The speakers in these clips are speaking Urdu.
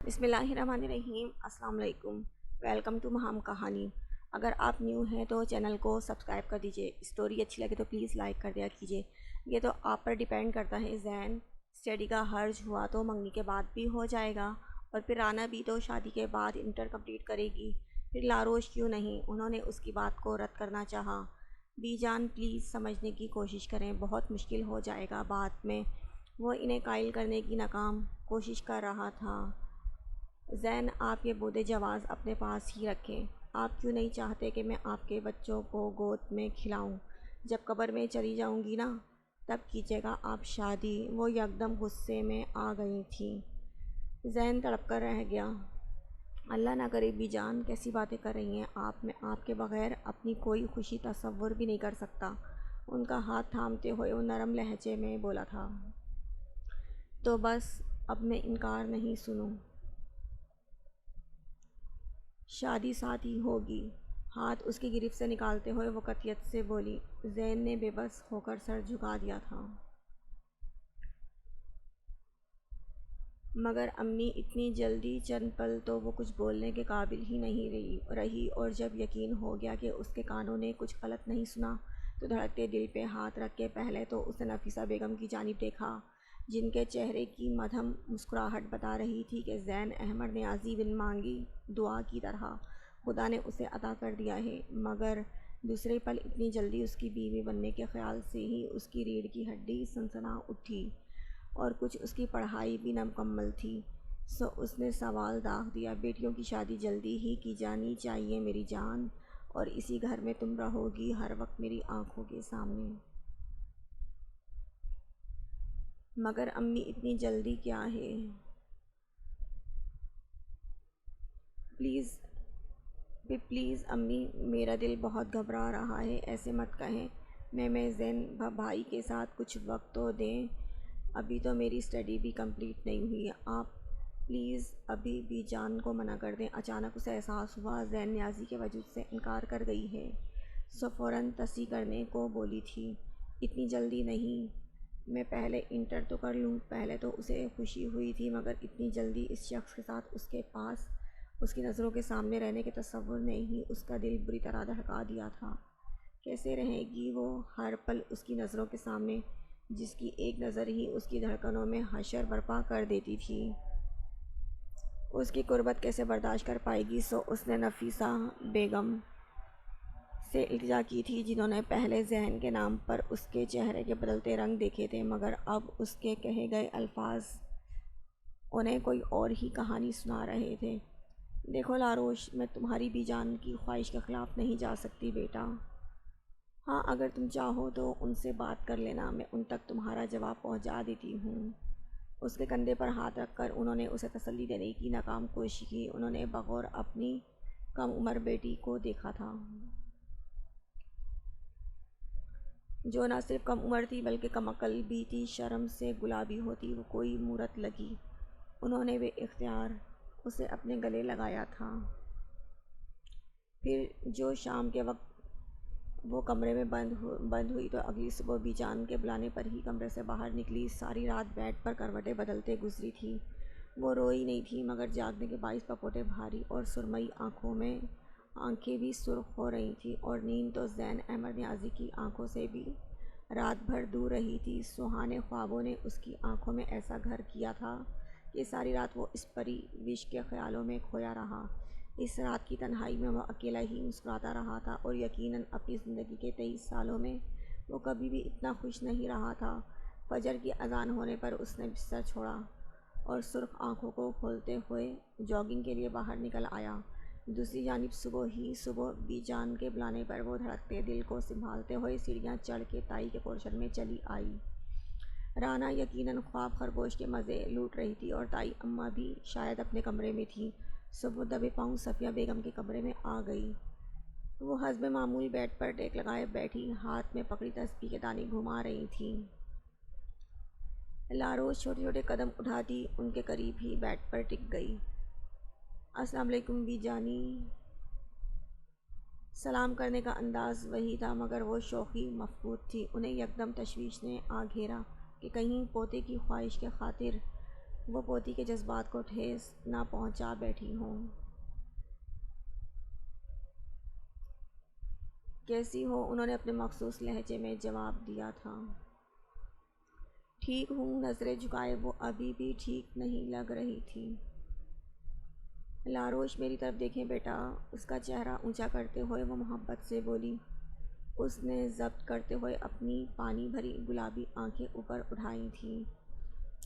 بسم اللہ الرحمن الرحیم۔ السلام علیکم، ویلکم ٹو مہام کہانی۔ اگر آپ نیو ہیں تو چینل کو سبسکرائب کر دیجئے، اسٹوری اچھی لگے تو پلیز لائک کر دیا کیجئے۔ یہ تو آپ پر ڈیپینڈ کرتا ہے، زین اسٹڈی کا حرج ہوا تو منگنی کے بعد بھی ہو جائے گا، اور پھر رانا بھی تو شادی کے بعد انٹر کمپلیٹ کرے گی، پھر لاروش کیوں نہیں؟ انہوں نے اس کی بات کو رد کرنا چاہا۔ بی جان پلیز سمجھنے کی کوشش کریں، بہت مشکل ہو جائے گا بعد میں۔ وہ انہیں قائل کرنے کی ناکام کوشش کر رہا تھا۔ زین آپ یہ بود جواز اپنے پاس ہی رکھیں، آپ کیوں نہیں چاہتے کہ میں آپ کے بچوں کو گود میں کھلاؤں؟ جب قبر میں چلی جاؤں گی نا، تب کیجیے گا آپ شادی۔ وہ یکدم غصے میں آ گئی تھی۔ زین تڑپ کر رہ گیا۔ اللہ نہ کرے بی جان، کیسی باتیں کر رہی ہیں آپ؟ میں آپ کے بغیر اپنی کوئی خوشی تصور بھی نہیں کر سکتا۔ ان کا ہاتھ تھامتے ہوئے وہ نرم لہجے میں بولا تھا۔ تو بس اب میں انکار نہیں سنوں، شادی ساتھ ہی ہوگی۔ ہاتھ اس کی گرفت سے نکالتے ہوئے وہ قطعیت سے بولی۔ زین نے بے بس ہو کر سر جھکا دیا تھا۔ مگر امی اتنی جلدی؟ چند پل تو وہ کچھ بولنے کے قابل ہی نہیں رہی، اور جب یقین ہو گیا کہ اس کے کانوں نے کچھ غلط نہیں سنا تو دھڑکتے دل پہ ہاتھ رکھ کے پہلے تو اس نے نفیسہ بیگم کی جانب دیکھا، جن کے چہرے کی مدھم مسکراہٹ بتا رہی تھی کہ زین احمد نیازی بن مانگی دعا کی طرح خدا نے اسے عطا کر دیا ہے۔ مگر دوسرے پل اتنی جلدی اس کی بیوی بننے کے خیال سے ہی اس کی ریڑھ کی ہڈی سنسنا اٹھی، اور کچھ اس کی پڑھائی بھی نامکمل تھی، سو اس نے سوال داغ دیا، بیٹیوں کی شادی جلدی ہی کی جانی چاہیے میری جان، اور اسی گھر میں تم رہو گی ہر وقت میری آنکھوں کے سامنے۔ مگر امی اتنی جلدی کیا ہے؟ پلیز امی، میرا دل بہت گھبرا رہا ہے، ایسے مت کہیں۔ میں زین بھائی کے ساتھ کچھ وقت تو دیں، ابھی تو میری اسٹڈی بھی کمپلیٹ نہیں ہوئی ہے، آپ پلیز ابھی بی جان کو منع کر دیں۔ اچانک اسے احساس ہوا زین نیازی کے وجود سے انکار کر گئی ہے، سو فوراً تصحیح کرنے کو بولی تھی۔ اتنی جلدی نہیں، میں پہلے انٹر تو کر لوں۔ پہلے تو اسے خوشی ہوئی تھی، مگر اتنی جلدی اس شخص کے ساتھ اس کے پاس اس کی نظروں کے سامنے رہنے کے تصور نے ہی اس کا دل بری طرح دھڑکا دیا تھا۔ کیسے رہے گی وہ ہر پل اس کی نظروں کے سامنے، جس کی ایک نظر ہی اس کی دھڑکنوں میں حشر برپا کر دیتی تھی؟ اس کی قربت کیسے برداشت کر پائے گی؟ سو اس نے نفیسہ بیگم سے التجا کی تھی، جنہوں نے پہلے زین کے نام پر اس کے چہرے کے بدلتے رنگ دیکھے تھے، مگر اب اس کے کہے گئے الفاظ انہیں کوئی اور ہی کہانی سنا رہے تھے۔ دیکھو لاروش، میں تمہاری بی جان کی خواہش کے خلاف نہیں جا سکتی بیٹا۔ ہاں، اگر تم چاہو تو ان سے بات کر لینا، میں ان تک تمہارا جواب پہنچا دیتی ہوں۔ اس کے کندھے پر ہاتھ رکھ کر انہوں نے اسے تسلی دینے کی ناکام کوشش کی۔ انہوں نے بغور اپنی کم عمر بیٹی کو دیکھا تھا، جو نہ صرف کم عمر تھی بلکہ کم عقل بھی تھی، شرم سے گلابی ہوتی وہ کوئی مورت لگی۔ انہوں نے بے اختیار اسے اپنے گلے لگایا تھا۔ پھر جو شام کے وقت وہ کمرے میں بند ہوئی تو اگلی صبح بی جان کے بلانے پر ہی کمرے سے باہر نکلی۔ ساری رات بیڈ پر کروٹیں بدلتے گزری تھی۔ وہ روئی نہیں تھی، مگر جاگنے کے باعث پپوٹے بھاری اور سرمئی آنکھیں بھی سرخ ہو رہی تھیں، اور نیند تو زین احمد نیازی کی آنکھوں سے بھی رات بھر دور رہی تھی۔ سہانے خوابوں نے اس کی آنکھوں میں ایسا گھر کیا تھا کہ ساری رات وہ اس پری وش کے خیالوں میں کھویا رہا۔ اس رات کی تنہائی میں وہ اکیلا ہی مسکراتا رہا تھا، اور یقیناً اپنی زندگی کے 23 سالوں میں وہ کبھی بھی اتنا خوش نہیں رہا تھا۔ فجر کی اذان ہونے پر اس نے بستر چھوڑا اور سرخ آنکھوں کو کھولتے ہوئے جاگنگ کے لیے باہر نکل آیا۔ دوسری جانب صبح بی جان کے بلانے پر وہ دھڑکتے دل کو سنبھالتے ہوئے سیڑھیاں چڑھ کے تائی کے پورشن میں چلی آئی۔ رانا یقیناً خواب خرگوش کے مزے لوٹ رہی تھی، اور تائی اماں بھی شاید اپنے کمرے میں تھیں۔ صبح دبے پاؤں صفیہ بیگم کے کمرے میں آ گئی۔ وہ حسب معمول بیڈ پر ٹیک لگائے بیٹھی ہاتھ میں پکڑی تسبیح کے دانے گھما رہی تھیں۔ لاروش چھوٹے چھوٹے قدم اٹھاتی ان کے قریب ہی بیڈ پر ٹک گئی۔ السلام علیکم بی جانی۔ سلام کرنے کا انداز وہی تھا، مگر وہ شوخی مفقود تھی۔ انہیں یکدم تشویش نے آ گھیرا کہ کہیں پوتے کی خواہش کے خاطر وہ پوتی کے جذبات کو ٹھیس نہ پہنچا بیٹھی ہوں۔ کیسی ہو؟ انہوں نے اپنے مخصوص لہجے میں جواب دیا تھا۔ ٹھیک ہوں، نظریں جھکائے وہ ابھی بھی ٹھیک نہیں لگ رہی تھی۔ لاروش میری طرف دیکھیں بیٹا، اس کا چہرہ اونچا کرتے ہوئے وہ محبت سے بولی۔ اس نے ضبط کرتے ہوئے اپنی پانی بھری گلابی آنکھیں اوپر اٹھائی تھیں۔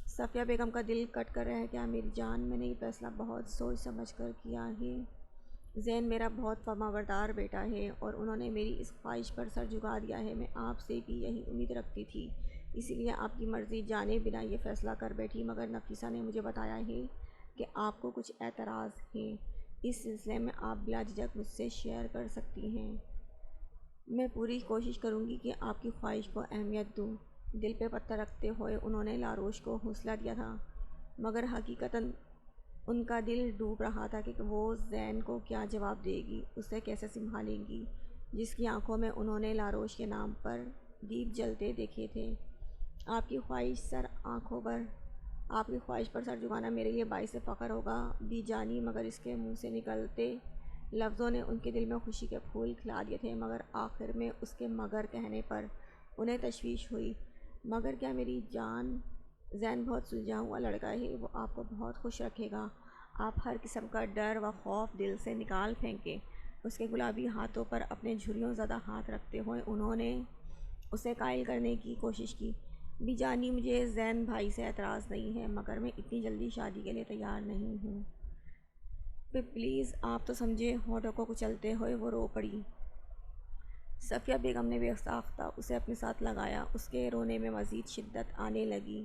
صفیہ بیگم کا دل کٹ کر رہ گیا۔ میری جان، میں نے یہ فیصلہ بہت سوچ سمجھ کر کیا ہے۔ زین میرا بہت فرمانبردار بیٹا ہے اور انہوں نے میری اس خواہش پر سر جھکا دیا ہے۔ میں آپ سے بھی یہی امید رکھتی تھی، اسی لیے آپ کی مرضی جانے بنا یہ فیصلہ کر بیٹھی، مگر نفیسہ نے مجھے بتایا ہے کہ آپ کو کچھ اعتراض ہیں۔ اس سلسلے میں آپ بلا جھجک مجھ سے شیئر کر سکتی ہیں۔ میں پوری کوشش کروں گی کہ آپ کی خواہش کو اہمیت دوں۔ دل پہ پتھر رکھتے ہوئے انہوں نے لاروش کو حوصلہ دیا تھا، مگر حقیقتاً ان کا دل ڈوب رہا تھا کہ وہ زین کو کیا جواب دے گی، اسے کیسے سنبھالیں گی، جس کی آنکھوں میں انہوں نے لاروش کے نام پر دیپ جلتے دیکھے تھے۔ آپ کی خواہش پر سر جھکانا میرے لیے باعث فخر ہوگا بھی جانی، مگر اس کے منہ سے نکلتے لفظوں نے ان کے دل میں خوشی کے پھول کھلا دیے تھے، مگر آخر میں اس کے مگر کہنے پر انہیں تشویش ہوئی۔ مگر کیا میری جان؟ زین بہت سلجھا ہوا لڑکا ہے، وہ آپ کو بہت خوش رکھے گا۔ آپ ہر قسم کا ڈر و خوف دل سے نکال پھینکیں۔ اس کے گلابی ہاتھوں پر اپنے جھریوں زدہ ہاتھ رکھتے ہوئے انہوں نے اسے قائل کرنے کی کوشش کی۔ بھی جانی، مجھے زین بھائی سے اعتراض نہیں ہے، مگر میں اتنی جلدی شادی کے لیے تیار نہیں ہوں۔ پلیز آپ تو سمجھے۔ ہونٹوں کو کچلتے ہوئے وہ رو پڑی۔ صفیہ بیگم نے بے ساختہ اسے اپنے ساتھ لگایا۔ اس کے رونے میں مزید شدت آنے لگی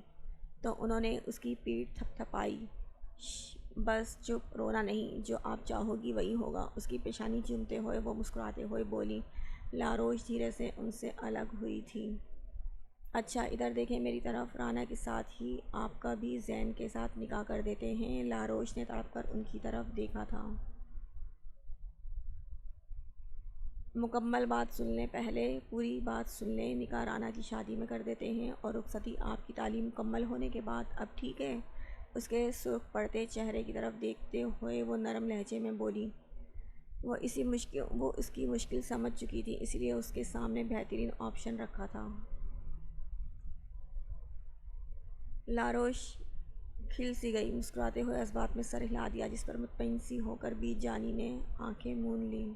تو انہوں نے اس کی پیٹھ تھپ تھپائی۔ بس چپ، رونا نہیں، جو آپ چاہو گی وہی ہوگا۔ اس کی پیشانی چومتے ہوئے وہ مسکراتے ہوئے بولی۔ لاروش دھیرے سے ان سے الگ ہوئی تھی۔ اچھا ادھر دیکھیں میری طرف، رانا کے ساتھ ہی آپ کا بھی زین کے ساتھ نکاح کر دیتے ہیں۔ لاروش نے تڑپ کر ان کی طرف دیکھا تھا۔ مکمل بات سن لیں، پہلے پوری بات سن لیں۔ نکاح رانا کی شادی میں کر دیتے ہیں اور رخصتی آپ کی تعلیم مکمل ہونے کے بعد، اب ٹھیک ہے؟ اس کے سرخ پڑتے چہرے کی طرف دیکھتے ہوئے وہ نرم لہجے میں بولی۔ وہ اس کی مشکل سمجھ چکی تھی، اس لیے اس کے سامنے بہترین آپشن رکھا تھا۔ لاروش کھل سی گئی، مسکراتے ہوئے اس بات میں سر ہلا دیا جس پر مطمئن سی ہو کر بھی جانی نے آنکھیں مون لیں۔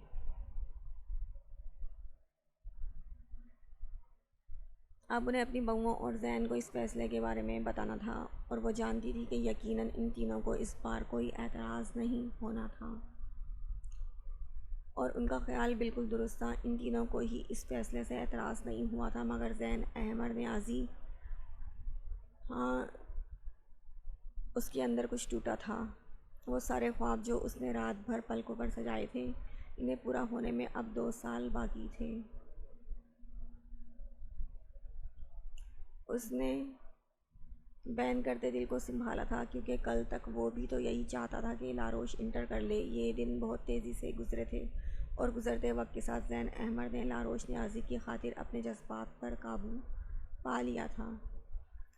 اب انہیں اپنی بہوؤں اور زین کو اس فیصلے کے بارے میں بتانا تھا، اور وہ جانتی تھی کہ یقیناً ان تینوں کو اس بار کوئی اعتراض نہیں ہونا تھا۔ اور ان کا خیال بالکل درست تھا، ان تینوں کو ہی اس فیصلے سے اعتراض نہیں ہوا تھا، مگر زین احمر نیازی، ہاں، اس کے اندر کچھ ٹوٹا تھا۔ وہ سارے خواب جو اس نے رات بھر پلکوں پر سجائے تھے، انہیں پورا ہونے میں اب 2 سال باقی تھے۔ اس نے بین کرتے دل کو سنبھالا تھا، کیونکہ کل تک وہ بھی تو یہی چاہتا تھا کہ لاروش انٹر کر لے۔ یہ دن بہت تیزی سے گزرے تھے اور گزرتے وقت کے ساتھ زین احمر نے لاروش نیازی کی خاطر اپنے جذبات پر قابو پا لیا تھا۔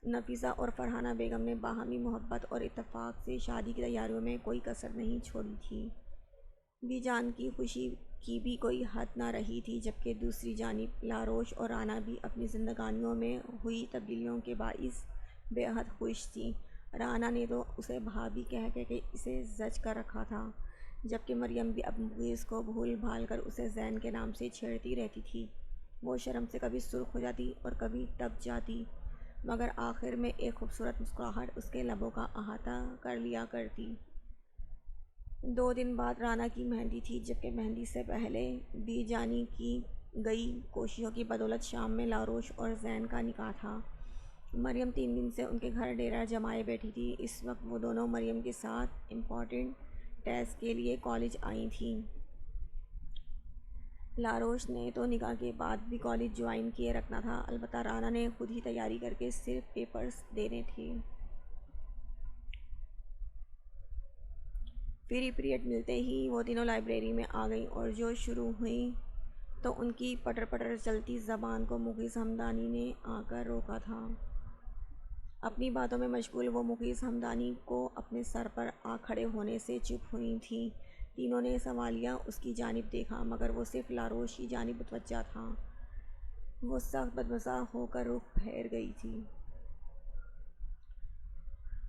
نفیسہ اور فرحانہ بیگم نے باہمی محبت اور اتفاق سے شادی کی تیاریوں میں کوئی کسر نہیں چھوڑی تھی۔ بھی جان کی خوشی کی بھی کوئی حد نہ رہی تھی، جبکہ دوسری جانب لاروش اور رانا بھی اپنی زندگانیوں میں ہوئی تبدیلیوں کے باعث بے حد خوش تھی۔ رانا نے تو اسے بھابھی کہہ کے اسے زج کر رکھا تھا، جبکہ مریم بھی اب مغیث کو بھول بھال کر اسے زین کے نام سے چھیڑتی رہتی تھی۔ وہ شرم سے کبھی سرخ ہو جاتی اور کبھی تپ جاتی، مگر آخر میں ایک خوبصورت مسکراہٹ اس کے لبوں کا احاطہ کر لیا کرتی۔ 2 دن بعد رانا کی مہندی تھی، جبکہ مہندی سے پہلے بھی جانی کی گئی کوششوں کی بدولت شام میں لاروش اور زین کا نکاح تھا۔ مریم 3 دن سے ان کے گھر ڈیرہ جمائے بیٹھی تھی۔ اس وقت وہ دونوں مریم کے ساتھ امپورٹنٹ ٹیسٹ کے لیے کالج آئی تھیں۔ لاروش نے تو نکاح کے بعد بھی کالج جوائن کیے رکھنا تھا، البتہ رانا نے خود ہی تیاری کر کے صرف پیپرز دینے تھے۔ فری پیریڈ ملتے ہی وہ تینوں لائبریری میں آ گئیں اور جو شروع ہوئیں تو ان کی پٹر پٹر چلتی زبان کو مغیث حمدانی نے آ کر روکا تھا۔ اپنی باتوں میں مشغول وہ مخیث ہمدانی کو اپنے سر پر آ کھڑے ہونے سے چپ ہوئی تھیں۔ تینوں نے سوالیہ اس کی جانب دیکھا، مگر وہ صرف لاروش کی جانب متوجہ تھا۔ وہ سخت بدمزہ ہو کر رخ پھیر گئی تھی۔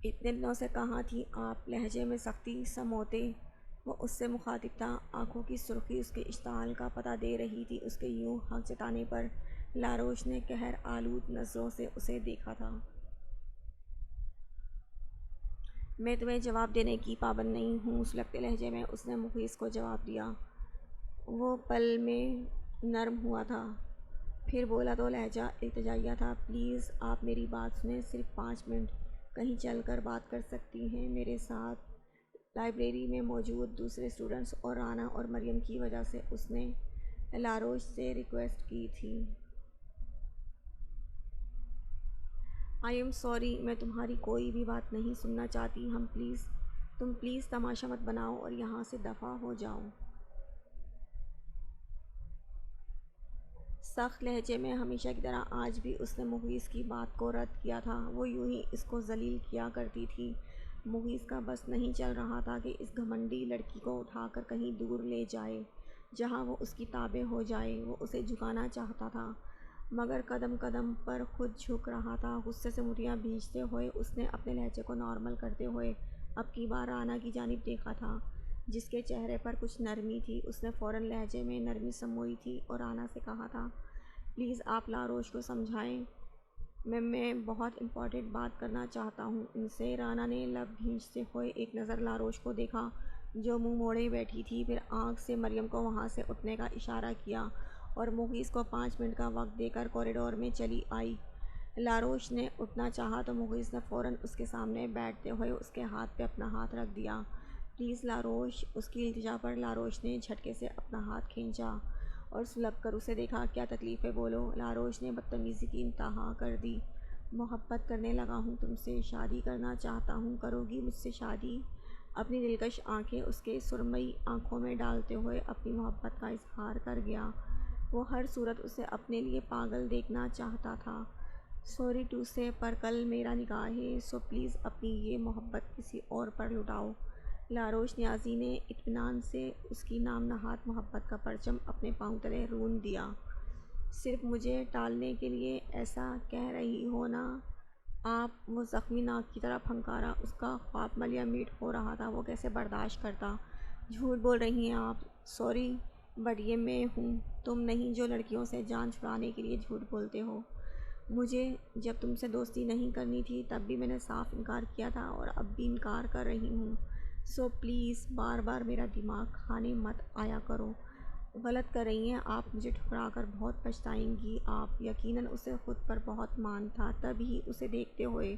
اتنے دنوں سے کہاں تھی آپ؟ لہجے میں سختی سموتے وہ اس سے مخاطب تھا۔ آنکھوں کی سرخی اس کے اشتعال کا پتہ دے رہی تھی۔ اس کے یوں حق جتانے پر لاروش نے قہر آلود نظروں سے اسے دیکھا تھا۔ میں تمہیں جواب دینے کی پابند نہیں ہوں، سلگتے لہجے میں اس نے مخیث کو جواب دیا۔ وہ پل میں نرم ہوا تھا، پھر بولا تو لہجہ التجائیہ تھا۔ پلیز آپ میری بات سنیں، صرف 5 منٹ کہیں چل کر بات کر سکتی ہیں میرے ساتھ؟ لائبریری میں موجود دوسرے اسٹوڈنٹس اور رانا اور مریم کی وجہ سے اس نے لاروش سے ریکویسٹ کی تھی۔ آئی ایم سوری، میں تمہاری کوئی بھی بات نہیں سننا چاہتی۔ تم پلیز تماشا مت بناؤ اور یہاں سے دفع ہو جاؤ۔ سخت لہجے میں ہمیشہ کی طرح آج بھی اس نے مخیث کی بات کو رد کیا تھا۔ وہ یوں ہی اس کو ذلیل کیا کرتی تھی۔ مخیث کا بس نہیں چل رہا تھا کہ اس گھمنڈی لڑکی کو اٹھا کر کہیں دور لے جائے جہاں وہ اس کی تابع ہو جائے۔ وہ اسے جھکانا چاہتا تھا مگر قدم قدم پر خود جھک رہا تھا۔ غصے سے موتیاں بھیجتے ہوئے اس نے اپنے لہجے کو نارمل کرتے ہوئے اب کی بار رانا کی جانب دیکھا تھا جس کے چہرے پر کچھ نرمی تھی۔ اس نے فوراً لہجے میں نرمی سموئی تھی اور رانا سے کہا تھا، پلیز آپ لاروش کو سمجھائیں، میں بہت امپورٹنٹ بات کرنا چاہتا ہوں ان سے۔ رانا نے لب بھینچتے ہوئے ایک نظر لاروش کو دیکھا جو منہ موڑے بیٹھی تھی، پھر آنکھ سے مریم کو وہاں سے اٹھنے کا اشارہ کیا اور مخیث کو 5 منٹ کا وقت دے کر کوریڈور میں چلی آئی۔ لاروش نے اٹھنا چاہا تو مخیث نے فوراً اس کے سامنے بیٹھتے ہوئے اس کے ہاتھ پہ اپنا ہاتھ رکھ دیا۔ پلیز لاروش، اس کی التجا پر لاروش نے جھٹکے سے اپنا ہاتھ کھینچا اور سلگ کر اسے دیکھا۔ کیا تکلیف ہے، بولو۔ لاروش نے بدتمیزی کی انتہا کر دی۔ محبت کرنے لگا ہوں تم سے، شادی کرنا چاہتا ہوں، کرو گی مجھ سے شادی؟ اپنی دلکش آنکھیں اس کے سرمئی آنکھوں میں ڈالتے ہوئے اپنی محبت کا اظہار کر گیا۔ وہ ہر صورت اسے اپنے لیے پاگل دیکھنا چاہتا تھا۔ سوری ٹو سے، پر کل میرا نکاح ہے، سو پلیز اپنی یہ محبت کسی اور پر لٹاؤ۔ لاروش نیازی نے اطمینان سے اس کی نام نہاد محبت کا پرچم اپنے پاؤں تلے رون دیا۔ صرف مجھے ٹالنے کے لیے ایسا کہہ رہی ہو نا آپ؟ وہ زخمی ناک کی طرح پھنکارا۔ اس کا خواب ملیا میٹ ہو رہا تھا۔ وہ کیسے برداشت کرتا؟ جھوٹ بول رہی ہیں آپ۔ سوری بٹ یہ میں ہوں، تم نہیں جو لڑکیوں سے جان چھڑانے کے لیے جھوٹ بولتے ہو۔ مجھے جب تم سے دوستی نہیں کرنی تھی تب بھی میں نے صاف انکار کیا تھا اور اب بھی انکار کر رہی ہوں، سو پلیز بار بار میرا دماغ کھانے مت آیا کرو۔ غلط کر رہی ہیں آپ، مجھے ٹھکرا کر بہت پچھتائیں گی آپ۔ یقیناً اسے خود پر بہت مان تھا، تب ہی اسے دیکھتے ہوئے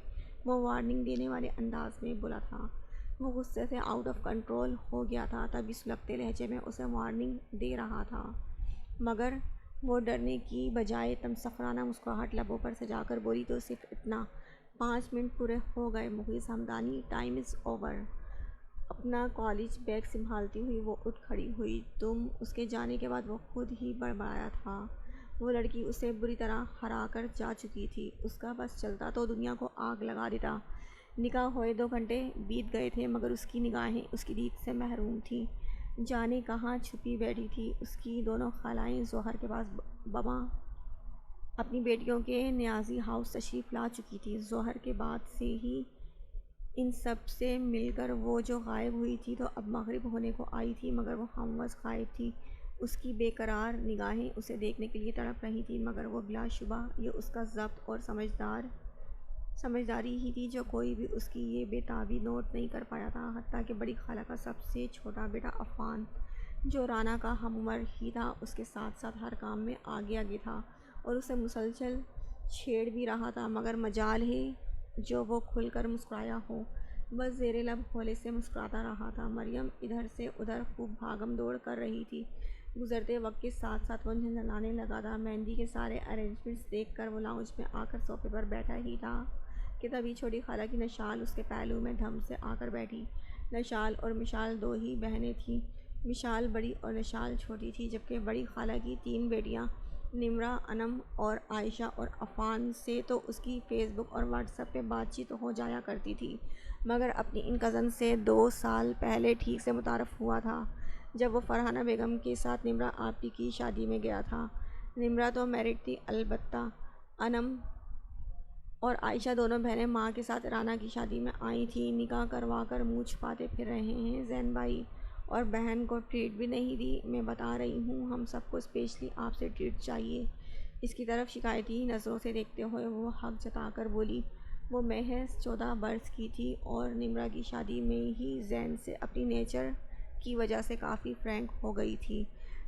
وہ وارننگ دینے والے انداز میں بولا تھا۔ وہ غصے سے آؤٹ آف کنٹرول ہو گیا تھا، تبھی سلگتے لہجے میں اسے وارننگ دے رہا تھا مگر وہ ڈرنے کی بجائے تمسخرانہ مسکراہٹ لبوں پر سجا کر بولی، تو صرف اتنا؟ 5 منٹ پورے ہو گئے مخیث ہمدانی، ٹائم از اوور۔ اپنا کالج بیگ سنبھالتی ہوئی وہ اٹھ کھڑی ہوئی۔ اس کے جانے کے بعد وہ خود ہی بڑبڑایا تھا۔ وہ لڑکی اسے بری طرح ہرا کر جا چکی تھی۔ اس کا بس چلتا تو دنیا کو آگ لگا دیتا۔ نکاح ہوئے 2 گھنٹے بیت گئے تھے مگر اس کی نگاہیں اس کی دید سے محروم تھیں۔ جانے کہاں چھپی بیٹھی تھی اس کی دونوں خالائیں ظہر کے بعد بماں اپنی بیٹیوں کے نیازی ہاؤس تشریف لا چکی تھی۔ ظہر کے بعد سے ہی ان سب سے مل کر وہ جو غائب ہوئی تھی تو اب مغرب ہونے کو آئی تھی مگر وہ ہموز غائب تھی۔ اس کی بے قرار نگاہیں اسے دیکھنے کے لیے تڑپ رہی تھیں مگر وہ بلا شبہ یہ اس کا ضبط اور سمجھداری ہی تھی جو کوئی بھی اس کی یہ بے تابی نوٹ نہیں کر پایا تھا، حتیٰ کہ بڑی خالہ کا سب سے چھوٹا بیٹا عفان جو رانا کا ہم عمر ہی تھا اس کے ساتھ ساتھ ہر کام میں آگے آگے تھا اور اسے مسلسل چھیڑ بھی رہا تھا مگر مجال ہے جو وہ کھل کر مسکرایا ہو، بس زیر لب ہولے سے مسکراتا رہا تھا۔ مریم ادھر سے ادھر خوب بھاگم دوڑ کر رہی تھی۔ گزرتے وقت کے ساتھ ساتھ وہ جھنجھلانے لگا تھا۔ مہندی کے سارے ارینجمنٹس دیکھ کر وہ لاؤنج میں آ کر صوفے پر بیٹھا ہی تھا کہ تبھی چھوٹی خالہ کی نشال اس کے پہلو میں دھم سے آ کر بیٹھی۔ نشال اور مشال 2 ہی بہنیں تھیں۔ مشال بڑی اور نشال چھوٹی تھی، جبکہ بڑی خالہ کی 3 بیٹیاں نمرہ، انم اور عائشہ اور عفان سے تو اس کی فیس بک اور واٹس ایپ پہ بات چیت ہو جایا کرتی تھی، مگر اپنی ان کزن سے 2 سال پہلے ٹھیک سے متعارف ہوا تھا جب وہ فرحانہ بیگم کے ساتھ نمرہ آپی کی شادی میں گیا تھا۔ نمرہ تو میرڈ تھی، البتہ انم اور عائشہ دونوں بہنیں ماں کے ساتھ رانا کی شادی میں آئی تھیں۔ نکاح کروا کر منہ چھپاتے پھر رہے ہیں زین بھائی، اور بہن کو ٹریٹ بھی نہیں دی۔ میں بتا رہی ہوں، ہم سب کو اسپیشلی آپ سے ٹریٹ چاہیے۔ اس کی طرف شکایتی نظروں سے دیکھتے ہوئے وہ حق جتا کر بولی۔ وہ محض 14 برس کی تھی اور نمرہ کی شادی میں ہی زین سے اپنی نیچر کی وجہ سے کافی فرینک ہو گئی تھی۔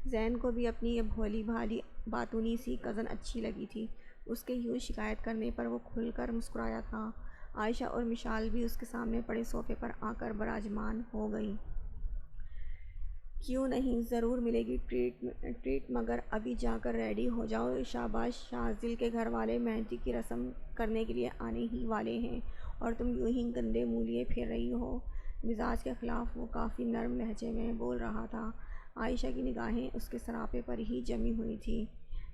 زین کو بھی اپنی یہ بھولی بھالی باتونی سی کزن اچھی لگی تھی۔ اس کے یوں شکایت کرنے پر وہ کھل کر مسکرایا تھا۔ عائشہ اور مشال بھی اس کے سامنے پڑے صوفے پر آ کر براجمان ہو گئیں۔ کیوں نہیں، ضرور ملے گی ٹریٹ، مگر ابھی جا کر ریڈی ہو جاؤ۔ شاباش، شاذل کے گھر والے مہندی کی رسم کرنے کے لیے آنے ہی والے ہیں اور تم یوں ہی گندے منہ لیے پھر رہی ہو۔ مزاج کے خلاف وہ کافی نرم لہجے میں بول رہا تھا۔ عائشہ کی نگاہیں اس کے سراپے پر ہی جمی ہوئی تھیں۔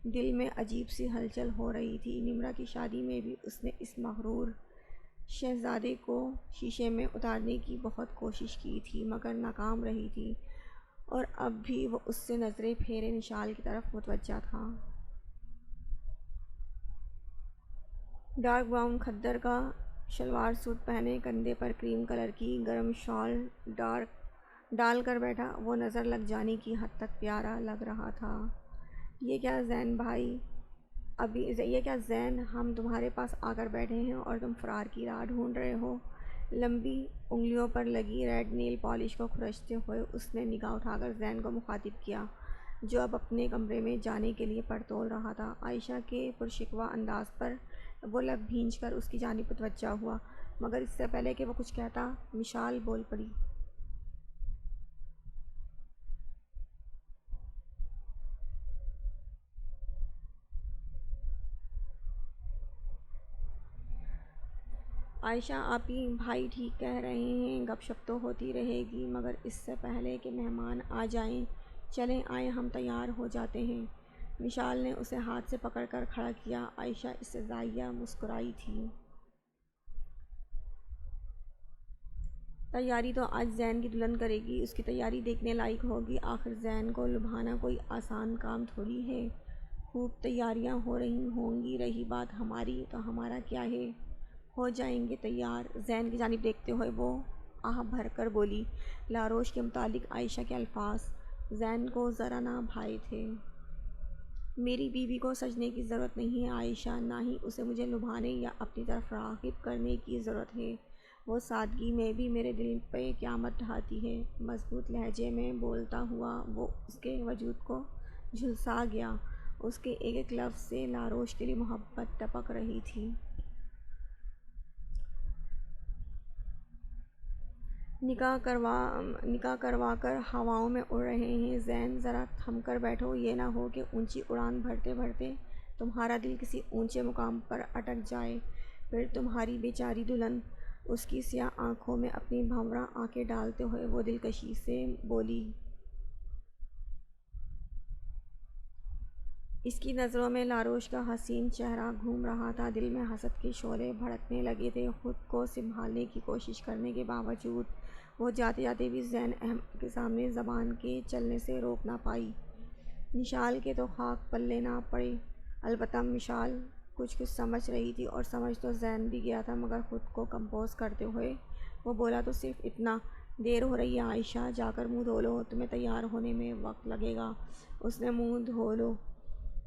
دل میں عجیب سی ہلچل ہو رہی تھی۔ نمرہ کی شادی میں بھی اس نے اس مغرور شہزادے کو شیشے میں اتارنے کی بہت کوشش کی تھی، مگر ناکام رہی تھی، اور اب بھی وہ اس سے نظریں پھیرے نشال کی طرف متوجہ تھا۔ ڈارک براؤن کھدر کا شلوار سوٹ پہنے، کندھے پر کریم کلر کی گرم شال ڈال کر بیٹھا، وہ نظر لگ جانے کی حد تک پیارا لگ رہا تھا۔ یہ کیا زین بھائی، یہ کیا زین، ہم تمہارے پاس آ کر بیٹھے ہیں اور تم فرار کی راہ ڈھونڈ رہے ہو؟ لمبی انگلیوں پر لگی ریڈ نیل پالش کو کھرچتے ہوئے اس نے نگاہ اٹھا کر زین کو مخاطب کیا، جو اب اپنے کمرے میں جانے کے لیے پر تول رہا تھا۔ عائشہ کے پرشکوہ انداز پر وہ لب بھینچ کر اس کی جانب متوجہ ہوا، مگر اس سے پہلے کہ وہ کچھ کہتا، مشال بول پڑی۔ عائشہ آپی، بھائی ٹھیک کہہ رہے ہیں، گپ شپ تو ہوتی رہے گی، مگر اس سے پہلے کہ مہمان آ جائیں، چلیں آئیں ہم تیار ہو جاتے ہیں۔ مشال نے اسے ہاتھ سے پکڑ کر کھڑا کیا۔ عائشہ استزادیہ مسکرائی تھی۔ تیاری تو آج زین کی دلہن کرے گی، اس کی تیاری دیکھنے لائق ہوگی، آخر زین کو لبھانا کوئی آسان کام تھوڑی ہے۔ خوب تیاریاں ہو رہی ہوں گی، رہی بات ہماری تو ہمارا کیا ہے، ہو جائیں گے تیار۔ زین کی جانب دیکھتے ہوئے وہ آہ بھر کر بولی۔ لاروش کے متعلق عائشہ کے الفاظ زین کو ذرا نہ بھائے تھے۔ میری بیوی کو سجنے کی ضرورت نہیں ہے عائشہ، نہ ہی اسے مجھے لبھانے یا اپنی طرف راغب کرنے کی ضرورت ہے۔ وہ سادگی میں بھی میرے دل پہ قیامت ڈھاتی ہے۔ مضبوط لہجے میں بولتا ہوا وہ اس کے وجود کو جھلسا گیا۔ اس کے ایک ایک لفظ سے لاروش کے لیے محبت ٹپک رہی تھی۔ نکاح کروا کر ہواؤں میں اڑ رہے ہیں زین، ذرا تھم کر بیٹھو، یہ نہ ہو کہ اونچی اڑان بھرتے بھرتے تمہارا دل کسی اونچے مقام پر اٹک جائے، پھر تمہاری بیچاری دلہن۔ اس کی سیاہ آنکھوں میں اپنی بھنوراں آنکھیں ڈالتے ہوئے وہ دلکشی سے بولی۔ اس کی نظروں میں لاروش کا حسین چہرہ گھوم رہا تھا، دل میں حسد کے شعلے بھڑکنے لگے تھے۔ خود کو سنبھالنے کی کوشش کرنے کے باوجود وہ جاتے جاتے بھی زین احمد کے سامنے زبان کے چلنے سے روک نہ پائی۔ مشال کے تو خاک پلے نہ پڑے، البتہ مشال کچھ سمجھ رہی تھی، اور سمجھ تو زین بھی گیا تھا، مگر خود کو کمپوز کرتے ہوئے وہ بولا تو صرف اتنا، دیر ہو رہی ہے عائشہ، جا کر منہ دھو لو، تمہیں تیار ہونے میں وقت لگے گا۔ اس نے منہ دھو لو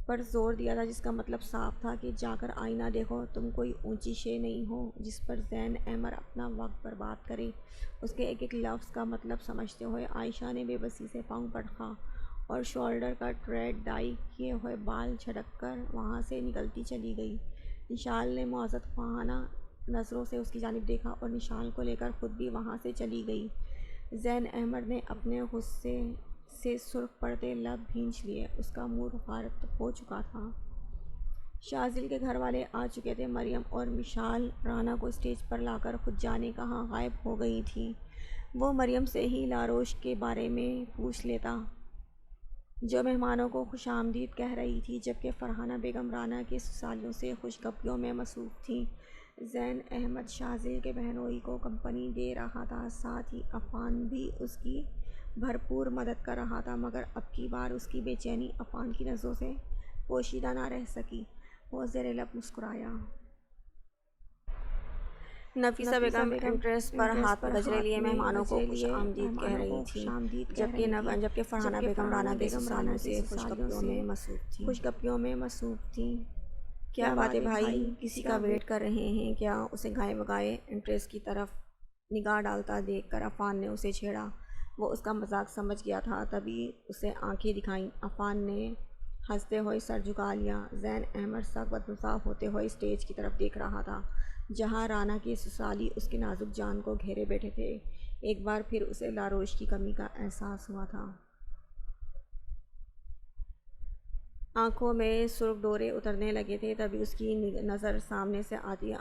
پر زور دیا تھا، جس کا مطلب صاف تھا کہ جا کر آئینہ دیکھو، تم کوئی اونچی شے نہیں ہو جس پر زین احمد اپنا وقت برباد کرے۔ اس کے ایک ایک لفظ کا مطلب سمجھتے ہوئے عائشہ نے بے بسی سے پاؤں پٹکا اور شولڈر کٹ ریڈ ڈائی کیے ہوئے بال جھٹک کر وہاں سے نکلتی چلی گئی۔ نشال نے معذرت خواہانہ نظروں سے اس کی جانب دیکھا اور نشال کو لے کر خود بھی وہاں سے چلی گئی۔ زین احمد نے اپنے غصے سے سرخ پڑتے لب بھینچ لیے، اس کا موڈ غارت ہو چکا تھا۔ شاذل کے گھر والے آ چکے تھے۔ مریم اور مشال رانا کو اسٹیج پر لا کر خود جانے کہاں غائب ہو گئی تھیں۔ وہ مریم سے ہی لاروش کے بارے میں پوچھ لیتا۔ جو مہمانوں کو خوش آمدید کہہ رہی تھی، جبکہ فرحانہ بیگم رانا کے سسرالیوں سے خوشگپیوں میں مصروف تھیں۔ زین احمد شاذیل کے بہنوئی کو کمپنی دے رہا تھا، ساتھ ہی عفان بھی اس کی بھرپور مدد کر رہا تھا، مگر اب کی بار اس کی بے چینی عفان کی نظروں سے پوشیدہ نہ رہ سکی۔ وہ زیر لب مسکرایا۔ نفیسہ بیگم انٹریس پر ہاتھ میں گجرے لیے مہمانوں کو خوش آمدید کہہ رہی تھیں، جبکہ فرحانہ بیگم رانا کے سسرالیوں سے خوشگپیوں میں مصروف تھیں۔ کیا بات ہے بھائی، کسی کا ویٹ کر رہے ہیں کیا؟ اسے گائے بگائے انٹریس کی طرف نگاہ ڈالتا دیکھ کر عفان نے اسے چھیڑا۔ وہ اس کا مذاق سمجھ گیا تھا، تبھی اسے آنکھیں دکھائیں۔ عفان نے ہنستے ہوئے سر جھکا لیا۔ زین احمد سخت بدمزاج ہوتے ہوئے اسٹیج کی طرف دیکھ رہا تھا، جہاں رانا کے سسرالی اس کی نازک جان کو گھیرے بیٹھے تھے۔ ایک بار پھر اسے لاروش کی کمی کا احساس ہوا تھا۔ آنکھوں میں سرخ ڈورے اترنے لگے تھے، تبھی اس کی نظر سامنے سے آتی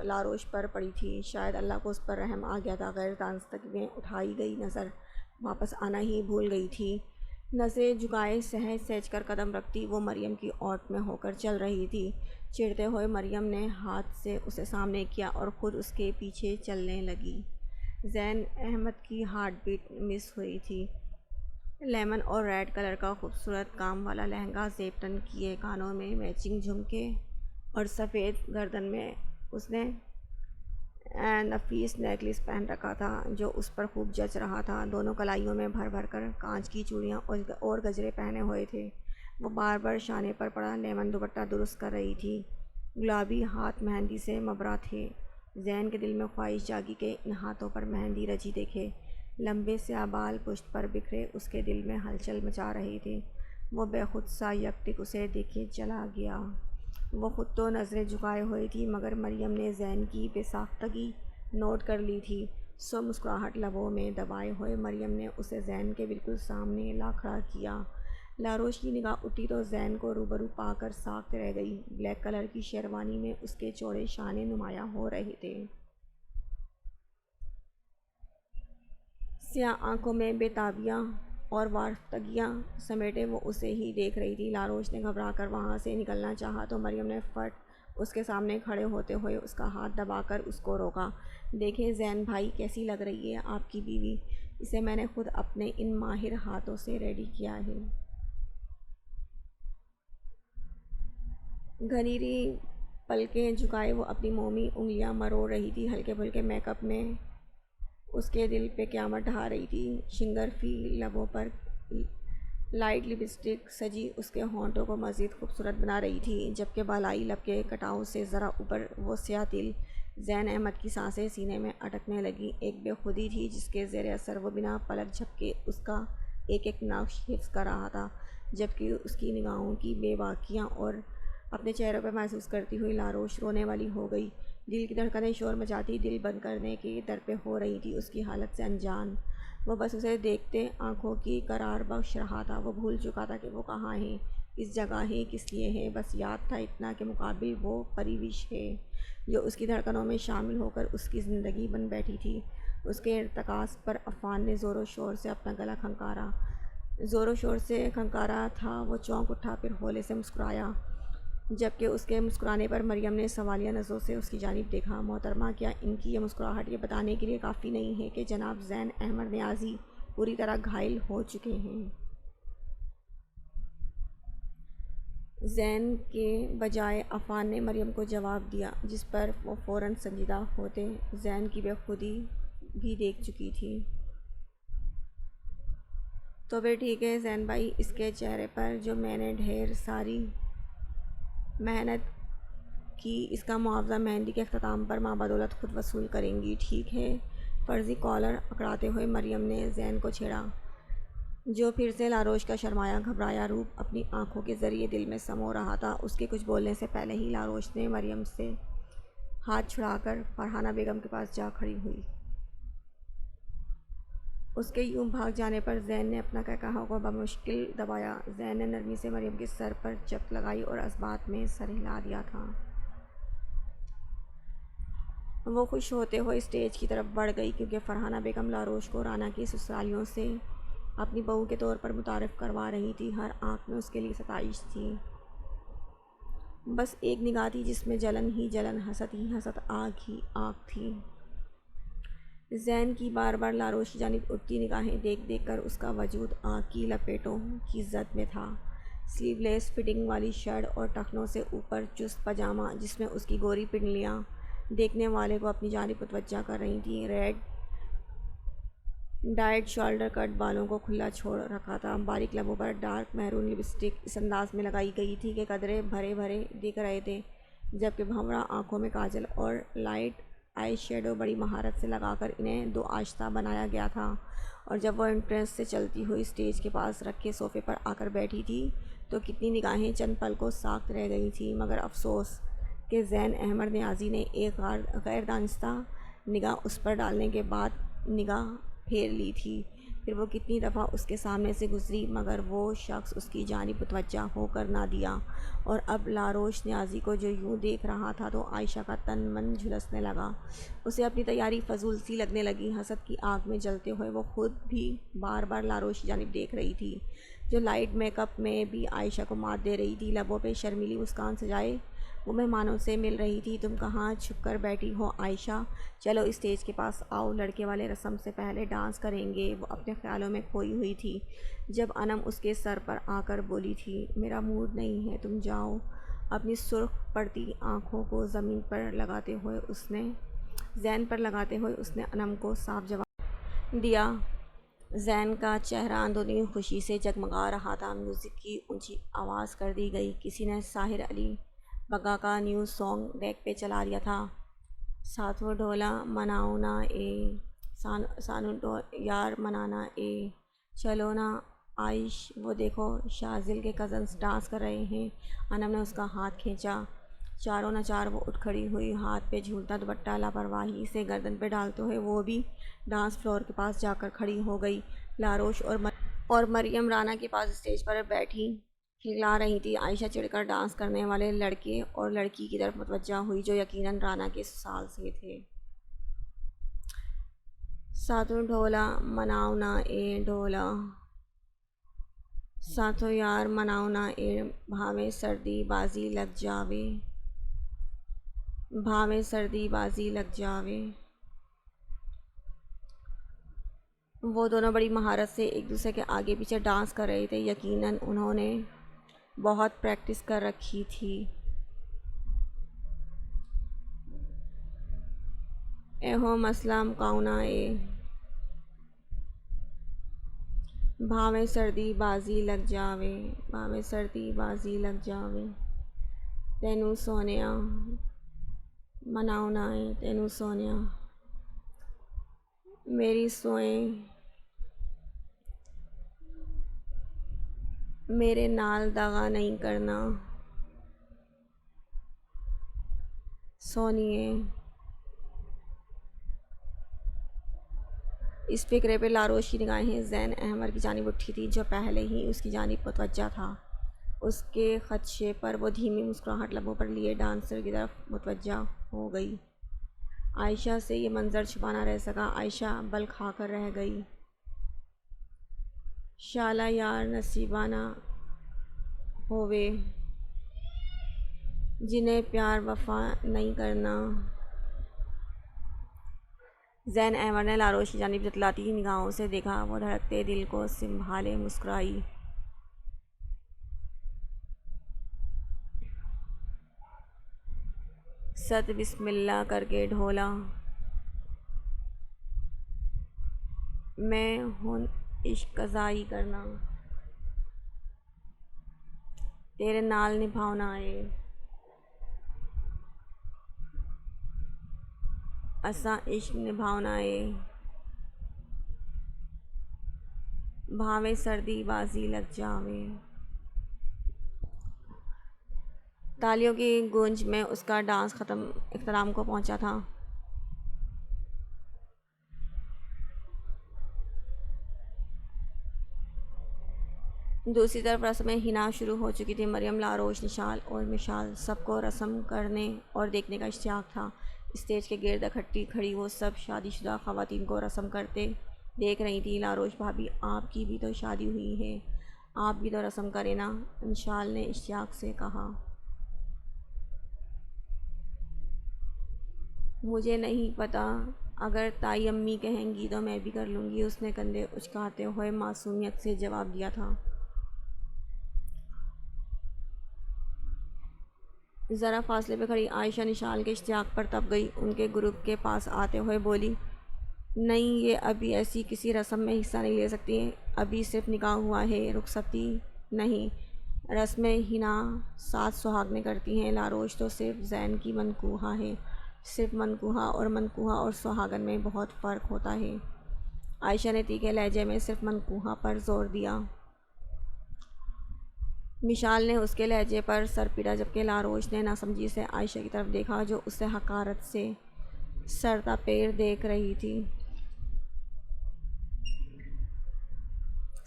لاروش پر پڑی تھی۔ شاید اللہ کو اس پر رحم آ گیا تھا۔ غیر دانستگی میں اٹھائی گئی نظر واپس آنا ہی بھول گئی تھی۔ نظریں جھکائے سہج سہج کر قدم رکھتی وہ مریم کی اوٹ میں ہو کر چل رہی تھی۔ چڑھتے ہوئے مریم نے ہاتھ سے اسے سامنے کیا اور خود اس کے پیچھے چلنے لگی۔ زین احمد کی ہارٹ بیٹ مس ہوئی تھی۔ لیمن اور ریڈ کلر کا خوبصورت کام والا لہنگا، زیب تن کیے کانوں میں میچنگ جھمکے اور سفید گردن میں اس نے نفیس نیکلس پہن رکھا تھا جو اس پر خوب جچ رہا تھا۔ دونوں کلائیوں میں بھر بھر کر کانچ کی چوڑیاں اور گجرے پہنے ہوئے تھے۔ وہ بار بار شانے پر پڑا لیمن دوپٹہ درست کر رہی تھی۔ گلابی ہاتھ مہندی سے مبرا تھے۔ زین کے دل میں خواہش جاگی کہ ان ہاتھوں پر مہندی رچی دیکھے۔ لمبے سیاہ بال پشت پر بکھرے اس کے دل میں ہلچل مچا رہے تھے۔ وہ بے خود سا یک ٹک اسے دیکھے چلا گیا۔ وہ خود تو نظریں جھکائے ہوئی تھی، مگر مریم نے زین کی بے ساختگی نوٹ کر لی تھی، سو مسکراہٹ لبوں میں دبائے ہوئے مریم نے اسے زین کے بالکل سامنے لا کھڑا کیا۔ لاروش کی نگاہ اٹھی تو زین کو روبرو پا کر ساکت رہ گئی۔ بلیک کلر کی شیروانی میں اس کے چوڑے شانے نمایاں ہو رہے تھے۔ سیاہ آنکھوں میں بے تابیاں اور وارفتگیاں سمیٹے وہ اسے ہی دیکھ رہی تھی۔ لاروش نے گھبرا کر وہاں سے نکلنا چاہا تو مریم نے فٹ اس کے سامنے کھڑے ہوتے ہوئے اس کا ہاتھ دبا کر اس کو روکا۔ دیکھیں زین بھائی، کیسی لگ رہی ہے آپ کی بیوی؟ اسے میں نے خود اپنے ان ماہر ہاتھوں سے ریڈی کیا ہے۔ گھنیری پلکیں جھکائے وہ اپنی مومی انگلیاں مروڑ رہی تھی۔ ہلکے پھلکے میک اپ میں اس کے دل پہ قیامت ڈھا رہی تھی۔ شنگرفی لبوں پر لائٹ لپسٹک سجی اس کے ہونٹوں کو مزید خوبصورت بنا رہی تھی، جبکہ بالائی لب کے کٹاؤ سے ذرا اوپر وہ سیاہ تل۔ زین احمد کی سانسیں سینے میں اٹکنے لگیں۔ ایک بے خودی تھی جس کے زیر اثر وہ بنا پلک جھپکے اس کا ایک ایک نقش حفظ کر رہا تھا، جبکہ اس کی نگاہوں کی بے باکیاں اور اپنے چہرے پر محسوس کرتی ہوئی لاروش رونے والی ہو گئی۔ دل کی دھڑکنیں شور مچاتی دل بند کرنے کے در پہ ہو رہی تھی اس کی حالت سے انجان۔ وہ بس اسے دیکھتے آنکھوں کی قرار بخش رہا تھا۔ وہ بھول چکا تھا کہ وہ کہاں ہے، کس جگہ ہے، کس لیے ہے۔ بس یاد تھا اتنا کہ مقابل وہ پریوش ہے جو اس کی دھڑکنوں میں شامل ہو کر اس کی زندگی بن بیٹھی تھی۔ اس کے ارتکاز پر عفان نے زور و شور سے اپنا گلا کھنکارا تھا۔ وہ چونک اٹھا، پھر ہولے سے مسکرایا، جبکہ اس کے مسکرانے پر مریم نے سوالیہ نظروں سے اس کی جانب دیکھا۔ محترمہ، کیا ان کی یہ مسکراہٹ یہ بتانے کے لیے کافی نہیں ہے کہ جناب زین احمد نیازی پوری طرح گھائل ہو چکے ہیں؟ زین کے بجائے عفان نے مریم کو جواب دیا، جس پر وہ فوراً سنجیدہ ہوتے زین کی بے خودی بھی دیکھ چکی تھی۔ تو پھر ٹھیک ہے زین بھائی، اس کے چہرے پر جو میں نے ڈھیر ساری محنت کی، اس کا معاوضہ مہندی کے اختتام پر ماں بدولت خود وصول کریں گی، ٹھیک ہے؟ فرضی کالر اکڑاتے ہوئے مریم نے زین کو چھیڑا، جو پھر سے لاروش کا شرمایا گھبرایا روپ اپنی آنکھوں کے ذریعے دل میں سمو رہا تھا۔ اس کے کچھ بولنے سے پہلے ہی لاروش نے مریم سے ہاتھ چھڑا کر فرحانہ بیگم کے پاس جا کھڑی ہوئی۔ اس کے یوں بھاگ جانے پر زین نے اپنا قہقہاؤ کو بمشکل دبایا۔ زین نے نرمی سے مریم کے سر پر چپت لگائی اور اسبات میں سر ہلا دیا تھا۔ وہ خوش ہوتے ہوئے اسٹیج کی طرف بڑھ گئی، کیونکہ فرحانہ بیگم لاروش کو رانا کی سسرالیوں سے اپنی بہو کے طور پر متعارف کروا رہی تھی۔ ہر آنکھ میں اس کے لیے ستائش تھی، بس ایک نگاہ تھی جس میں جلن ہی جلن، حسد ہی حسد، آگ ہی آگ تھی۔ زین کی بار بار لاروش کی جانب اٹھتی نگاہیں دیکھ دیکھ کر اس کا وجود آگ کی لپیٹوں کی زد میں تھا۔ سلیو لیس فٹنگ والی شرٹ اور ٹخنوں سے اوپر چست پاجامہ جس میں اس کی گوری پنڈلیاں دیکھنے والے کو اپنی جانب متوجہ کر رہی تھیں۔ ریڈ ڈائڈ شولڈر کٹ بالوں کو کھلا چھوڑ رکھا تھا۔ باریک لبوں پر ڈارک میرون لپسٹک اس انداز میں لگائی گئی تھی کہ قدرے بھرے بھرے دکھ رہے تھے، جبکہ بھنورا آنکھوں میں کاجل اور لائٹ آئی شیڈو بڑی مہارت سے لگا کر انہیں دو آشستہ بنایا گیا تھا۔ اور جب وہ انٹرنس سے چلتی ہوئی اسٹیج کے پاس رکھے صوفے پر آ کر بیٹھی تھی تو کتنی نگاہیں چند پل کو ساکت رہ گئی تھیں، مگر افسوس کہ زین احمد نیازی نے ایک غیر دانستہ نگاہ اس پر ڈالنے کے بعد نگاہ پھیر لی تھی۔ پھر وہ کتنی دفعہ اس کے سامنے سے گزری مگر وہ شخص اس کی جانب متوجہ ہو کر نہ دیا، اور اب لاروش نیازی کو جو یوں دیکھ رہا تھا تو عائشہ کا تن من جھلسنے لگا۔ اسے اپنی تیاری فضول سی لگنے لگی۔ حسد کی آگ میں جلتے ہوئے وہ خود بھی بار بار لاروش کی جانب دیکھ رہی تھی، جو لائٹ میک اپ میں بھی عائشہ کو مات دے رہی تھی۔ لبوں پہ شرمیلی مسکان سجائے وہ مہمانوں سے مل رہی تھی۔ تم کہاں چھپ کر بیٹھی ہو عائشہ؟ چلو اسٹیج کے پاس آؤ، لڑکے والے رسم سے پہلے ڈانس کریں گے۔ وہ اپنے خیالوں میں کھوئی ہوئی تھی جب انم اس کے سر پر آ کر بولی تھی، میرا موڈ نہیں ہے، تم جاؤ۔ اپنی سرخ پڑتی آنکھوں کو زمین پر لگاتے ہوئے زین پر لگاتے ہوئے اس نے انم کو صاف جواب دیا۔ زین کا چہرہ اندرونی خوشی سے جگمگا رہا تھا۔ میوزک کی اونچی آواز کر دی گئی۔ کسی نے ساحر علی بگا کا نیو سانگ ریک پہ چلا دیا تھا، ساتھو ڈھولا مناؤ نا اے، سانو یار منانا اے، چلو نا عائش، وہ دیکھو شازل کے کزنز ڈانس کر رہے ہیں۔ انم نے اس کا ہاتھ کھینچا۔ چاروں ناچار وہ اٹھ کھڑی ہوئی، ہاتھ پہ جھولتا دوپٹہ لاپرواہی سے گردن پہ ڈالتے ہوئے وہ بھی ڈانس فلور کے پاس جا کر کھڑی ہو گئی۔ لاروش اور مریم رانا کے پاس اسٹیج پر بیٹھی کھلکھلا رہی تھی۔ عائشہ چڑھ کر ڈانس کرنے والے لڑکے اور لڑکی کی طرف متوجہ ہوئی جو یقیناً رانا کے سسرال سے تھے۔ ساتھو ڈھولا مناؤ نا اے ڈھولا، ساتھو یار مناؤ نا اے، بھاویں سردی بازی لگ جاوے، بھاویں سردی بازی لگ جاوے۔ وہ دونوں بڑی مہارت سے ایک دوسرے کے آگے پیچھے ڈانس کر رہے تھے، یقیناً انہوں نے بہت پریکٹس کر رکھی تھی۔ ایہو مسئلہ مکاؤ نا اے، بھاویں سردی بازی لگ جاوے، بھاویں سردی بازی لگ جاوے، تینوں سونیا مناؤ نا اے، تینوں سونیا میری سوئیں، میرے نال دغا نہیں کرنا سونیے۔ اس فقرے پہ لاروش کی نگاہیں زین احمد کی جانب اٹھی تھیں جو پہلے ہی اس کی جانب متوجہ تھا۔ اس کے خدشے پر وہ دھیمی مسکراہٹ لبوں پر لیے ڈانسر کی طرف متوجہ ہو گئی۔ عائشہ سے یہ منظر چھپا نہ رہ سکا۔ عائشہ بل کھا کر رہ گئی۔ شالا یار نصیبہ نہ ہووے، جنہیں پیار وفا نہیں کرنا۔ زین احمد نے لاروش کی جانب جتلاتی نگاہوں سے دیکھا۔ وہ دھڑکتے دل کو سنبھالے مسکرائی۔ ست بسم اللہ کر کے ڈھولا، میں ہن عشق قضائی کرنا، تیرے نال نبھاؤنا اے، اساں عشق نبھاؤنا اے، بھاویں سردی بازی لگ جاوے۔ تالیوں کی گونج میں اس کا ڈانس اختتام کو پہنچا تھا۔ دوسری طرف رسم حنا شروع ہو چکی تھی۔ مریم، لاروش، نشال اور مشال، سب کو رسم کرنے اور دیکھنے کا اشتیاق تھا۔ اسٹیج کے گرد اکٹھی کھڑی وہ سب شادی شدہ خواتین کو رسم کرتے دیکھ رہی تھی۔ لاروش بھابھی آپ کی بھی تو شادی ہوئی ہے، آپ بھی تو رسم کریں نا، انشال نے اشتیاق سے کہا۔ مجھے نہیں پتہ، اگر تائی امی کہیں گی تو میں بھی کر لوں گی، اس نے کندھے اچکاتے ہوئے معصومیت سے جواب دیا تھا۔ ذرا فاصلے پہ کھڑی عائشہ نشال کے اشتیاق پر تپ گئی، ان کے گروپ کے پاس آتے ہوئے بولی، نہیں، یہ ابھی ایسی کسی رسم میں حصہ نہیں لے سکتی، ابھی صرف نکاح ہوا ہے، رخصتی نہیں۔ رسم حنا 7 سہاگنیں کرتی ہیں، لاروش تو صرف زین کی منکوحہ ہے۔ صرف منکوحہ اور سہاگن میں بہت فرق ہوتا ہے۔ عائشہ نے تیکھے لہجے میں صرف منکوحہ پر زور دیا۔ مشال نے اس کے لہجے پر سر پیٹا، جبکہ لاروش نے ناسمجھی سے عائشہ کی طرف دیکھا جو اسے حقارت سے سرتا پیر دیکھ رہی تھی۔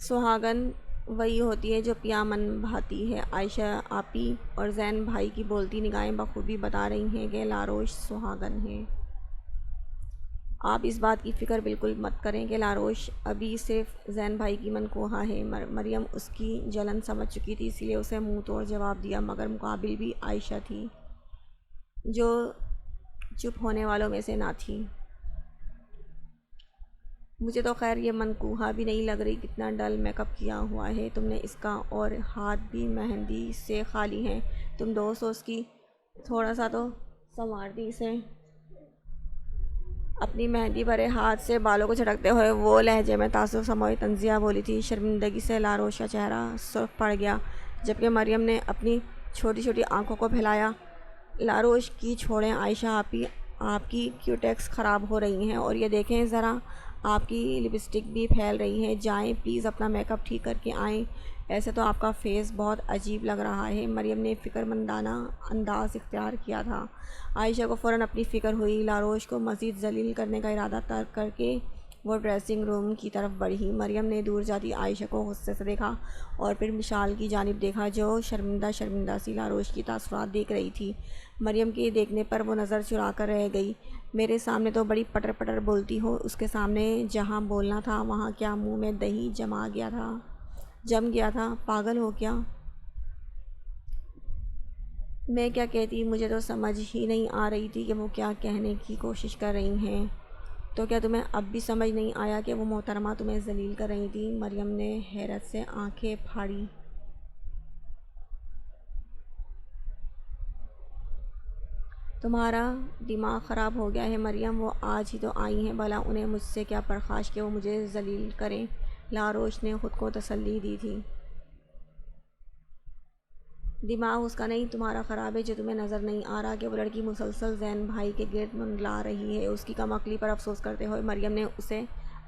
سہاگن وہی ہوتی ہے جو پیا من بھاتی ہے، عائشہ آپی اور زین بھائی کی بولتی نگاہیں بخوبی بتا رہی ہیں کہ لاروش سہاگن ہے۔ آپ اس بات کی فکر بالکل مت کریں کہ لاروش ابھی صرف زین بھائی کی منکوحہ ہے۔ مریم اس کی جلن سمجھ چکی تھی، اس لیے اسے منہ توڑ جواب دیا، مگر مقابل بھی عائشہ تھی جو چپ ہونے والوں میں سے نہ تھی۔ مجھے تو خیر یہ منکوحہ بھی نہیں لگ رہی، کتنا ڈل میک اپ کیا ہوا ہے تم نے اس کا، اور ہاتھ بھی مہندی سے خالی ہیں، تم دوست ہو اس کی، تھوڑا سا تو سنوارتی اسے۔ اپنی مہندی بھرے ہاتھ سے بالوں کو جھٹکتے ہوئے وہ لہجے میں تعصب سموئی طنزیہ بولی تھی۔ شرمندگی سے لاروش کا چہرہ سرخ پڑ گیا، جبکہ مریم نے اپنی چھوٹی چھوٹی آنکھوں کو پھیلایا۔ لاروش کی چھوڑیں عائشہ آپی، آپ کی کیوٹیکس خراب ہو رہی ہیں، اور یہ دیکھیں ذرا، آپ کی لپسٹک بھی پھیل رہی ہے، جائیں پلیز اپنا میک اپ ٹھیک کر کے آئیں، ایسے تو آپ کا فیس بہت عجیب لگ رہا ہے۔ مریم نے فکر مندانہ انداز اختیار کیا تھا۔ عائشہ کو فوراً اپنی فکر ہوئی۔ لاروش کو مزید ذلیل کرنے کا ارادہ ترک کر کے وہ ڈریسنگ روم کی طرف بڑھی۔ مریم نے دور جاتی عائشہ کو غصے سے دیکھا اور پھر مشال کی جانب دیکھا جو شرمندہ سی لاروش کی تاثرات دیکھ رہی تھی۔ مریم کے دیکھنے پر وہ نظر چرا کر رہ گئی۔ میرے سامنے تو بڑی پٹر پٹر بولتی ہو، اس کے سامنے جہاں بولنا تھا وہاں کیا منہ میں دہی جم گیا تھا، پاگل ہو کیا؟ میں کیا کہتی، مجھے تو سمجھ ہی نہیں آ رہی تھی کہ وہ کیا کہنے کی کوشش کر رہی ہیں۔ تو کیا تمہیں اب بھی سمجھ نہیں آیا کہ وہ محترمہ تمہیں ذلیل کر رہی تھی؟ مریم نے حیرت سے آنکھیں پھاڑی۔ تمہارا دماغ خراب ہو گیا ہے مریم، وہ آج ہی تو آئی ہیں، بھلا انہیں مجھ سے کیا پرخاش کہ وہ مجھے ذلیل کریں؟ لاروش نے خود کو تسلی دی تھی۔ دماغ اس کا نہیں تمہارا خراب ہے، جو تمہیں نظر نہیں آ رہا کہ وہ لڑکی مسلسل زین بھائی کے گرد منڈلا رہی ہے۔ اس کی کم عقلی پر افسوس کرتے ہوئے مریم نے اسے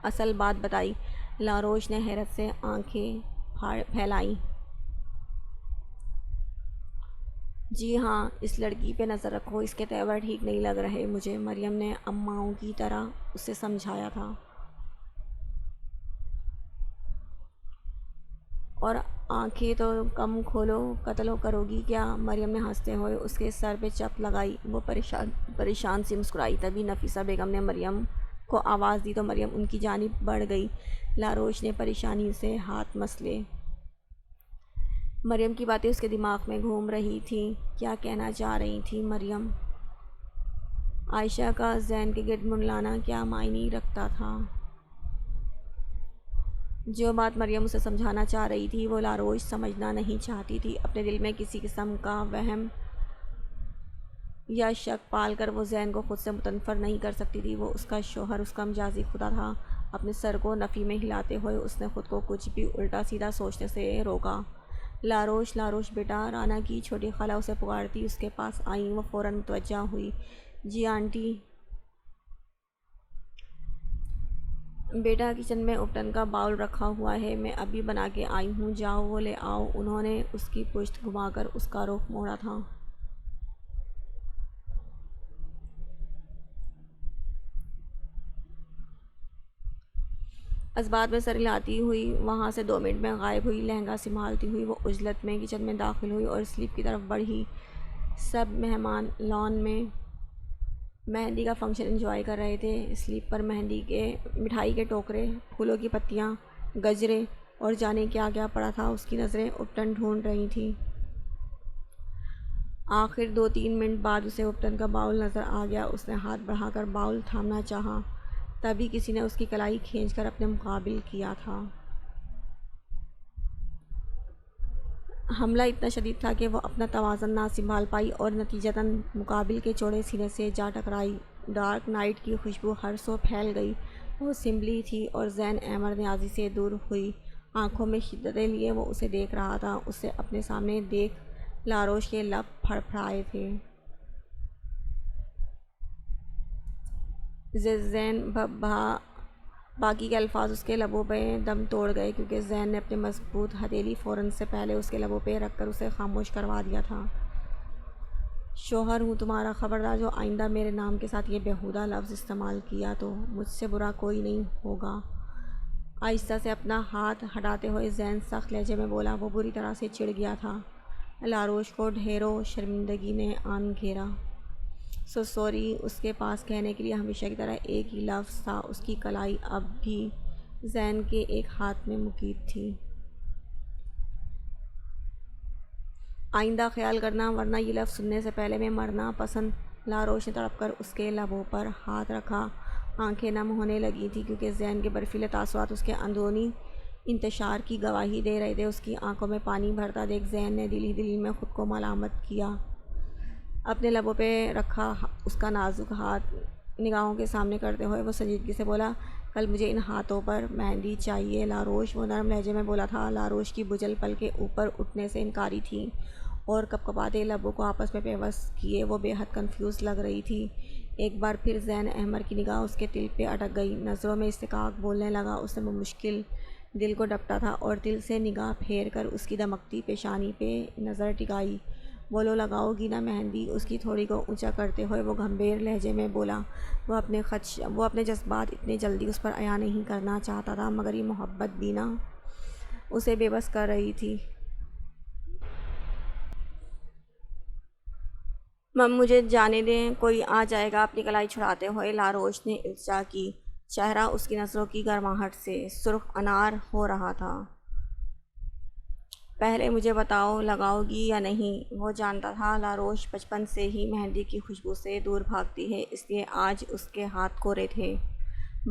اصل بات بتائی۔ لاروش نے حیرت سے آنکھیں پھیلائیں۔ جی ہاں، اس لڑکی پہ نظر رکھو، اس کے تیور ٹھیک نہیں لگ رہے مجھے، مریم نے اماؤں کی طرح اسے سمجھایا تھا۔ اور آنکھیں تو کم کھولو، قتل کرو گی کیا؟ مریم نے ہنستے ہوئے اس کے سر پہ چپ لگائی۔ وہ پریشان سی مسکرائی۔ تبھی نفیسہ بیگم نے مریم کو آواز دی تو مریم ان کی جانب بڑھ گئی۔ لاروش نے پریشانی سے ہاتھ مسلے۔ مریم کی باتیں اس کے دماغ میں گھوم رہی تھیں۔ کیا کہنا چاہ رہی تھی مریم؟ عائشہ کا زین کے گرد منڈلانا کیا معنی رکھتا تھا؟ جو بات مریم اسے سمجھانا چاہ رہی تھی وہ لاروش سمجھنا نہیں چاہتی تھی۔ اپنے دل میں کسی قسم کا وہم یا شک پال کر وہ زین کو خود سے متنفر نہیں کر سکتی تھی۔ وہ اس کا شوہر، اس کا مجازی خدا تھا۔ اپنے سر کو نفی میں ہلاتے ہوئے اس نے خود کو کچھ بھی الٹا سیدھا سوچنے سے روکا۔ لاروش بیٹا، رانا کی چھوٹی خالہ اسے پکارتی اس کے پاس آئیں۔ وہ فوراً متوجہ ہوئی۔ جی آنٹی۔ بیٹا، کچن میں اپٹن کا باؤل رکھا ہوا ہے، میں ابھی بنا کے آئی ہوں، جاؤ وہ لے آؤ۔ انہوں نے اس کی پشت گھما کر اس کا رخ موڑا تھا۔ اسبات میں سر ہلاتی ہوئی وہاں سے 2 منٹ میں غائب ہوئی۔ لہنگا سنبھالتی ہوئی وہ عجلت میں کچن میں داخل ہوئی اور سلیپ کی طرف بڑھی۔ سب مہمان لان میں مہندی کا فنکشن انجوائے کر رہے تھے۔ سلیپ پر مٹھائی کے ٹوکرے، پھولوں کی پتیاں، گجرے اور جانے کیا کیا پڑا تھا۔ اس کی نظریں اپٹن ڈھونڈ رہی تھیں۔ آخر 2-3 منٹ بعد اسے اپٹن کا باؤل نظر آ گیا۔ اس نے ہاتھ بڑھا کر باؤل تھامنا چاہا، تبھی کسی نے اس کی کلائی کھینچ کر اپنے مقابل کیا تھا۔ حملہ اتنا شدید تھا کہ وہ اپنا توازن نہ سنبھال پائی اور نتیجتاً مقابل کے چوڑے سینے سے جا ٹکرائی۔ ڈارک نائٹ کی خوشبو ہر سو پھیل گئی۔ وہ سنبھلی تھی اور زین احمر نیازی سے دور ہوئی۔ آنکھوں میں شدتیں لیے وہ اسے دیکھ رہا تھا۔ اسے اپنے سامنے دیکھ لاروش کے لب پھڑپھڑائے تھے۔ زین باقی کے الفاظ اس کے لبوں پہ دم توڑ گئے، کیونکہ زین نے اپنی مضبوط ہتھیلی فوراً سے پہلے اس کے لبوں پہ رکھ کر اسے خاموش کروا دیا تھا۔ شوہر ہوں تمہارا، خبردار جو آئندہ میرے نام کے ساتھ یہ بیہودہ لفظ استعمال کیا تو مجھ سے برا کوئی نہیں ہوگا۔ آہستہ سے اپنا ہاتھ ہٹاتے ہوئے زین سخت لہجے میں بولا۔ وہ بری طرح سے چڑ گیا تھا۔ لاروش کو ڈھیروں شرمندگی نے آن گھیرا۔ سوری۔ اس کے پاس کہنے کے لیے ہمیشہ کی طرح ایک ہی لفظ تھا۔ اس کی کلائی اب بھی زین کے ایک ہاتھ میں مقید تھی۔ آئندہ خیال کرنا، ورنہ یہ لفظ سننے سے پہلے میں مرنا پسند۔ لاروش نے تڑپ کر اس کے لبوں پر ہاتھ رکھا۔ آنکھیں نم ہونے لگی تھیں، کیونکہ زین کے برفیلے تاثرات اس کے اندرونی انتشار کی گواہی دے رہے تھے۔ اس کی آنکھوں میں پانی بھرتا دیکھ زین نے دل ہی دل میں خود کو ملامت کیا۔ اپنے لبوں پہ رکھا اس کا نازک ہاتھ نگاہوں کے سامنے کرتے ہوئے وہ سنجیدگی سے بولا، کل مجھے ان ہاتھوں پر مہندی چاہیے لاروش۔ وہ نرم لہجے میں بولا تھا۔ لاروش کی بجل پلکیں اوپر اٹھنے سے انکاری تھیں اور کپکپاتے لبوں کو آپس میں پیوست کیے وہ بے حد کنفیوز لگ رہی تھی۔ ایک بار پھر زین احمر کی نگاہ اس کے دل پہ اٹک گئی۔ نظروں میں استحقاق بولنے لگا۔ اس نے بمشکل دل کو ڈپٹا تھا اور دل سے نگاہ پھیر کر اس کی دمکتی پیشانی پہ نظر ٹکائی۔ بولو، لگاؤ گی نا مہندی؟ اس کی تھوڑی کو اونچا کرتے ہوئے وہ گمبھیر لہجے میں بولا۔ وہ اپنے جذبات اتنی جلدی اس پر عیاں نہیں کرنا چاہتا تھا، مگر یہ محبت بھی نا اسے بے بس کر رہی تھی۔ مجھے جانے دیں، کوئی آ جائے گا۔ اپنی کلائی چھڑاتے ہوئے لاروش نے التجا کی۔ چہرہ اس کی نظروں کی گرماہٹ سے سرخ انار ہو رہا تھا۔ پہلے مجھے بتاؤ، لگاؤ گی یا نہیں؟ وہ جانتا تھا لاروش بچپن سے ہی مہندی کی خوشبو سے دور بھاگتی ہے، اس لیے آج اس کے ہاتھ کورے تھے۔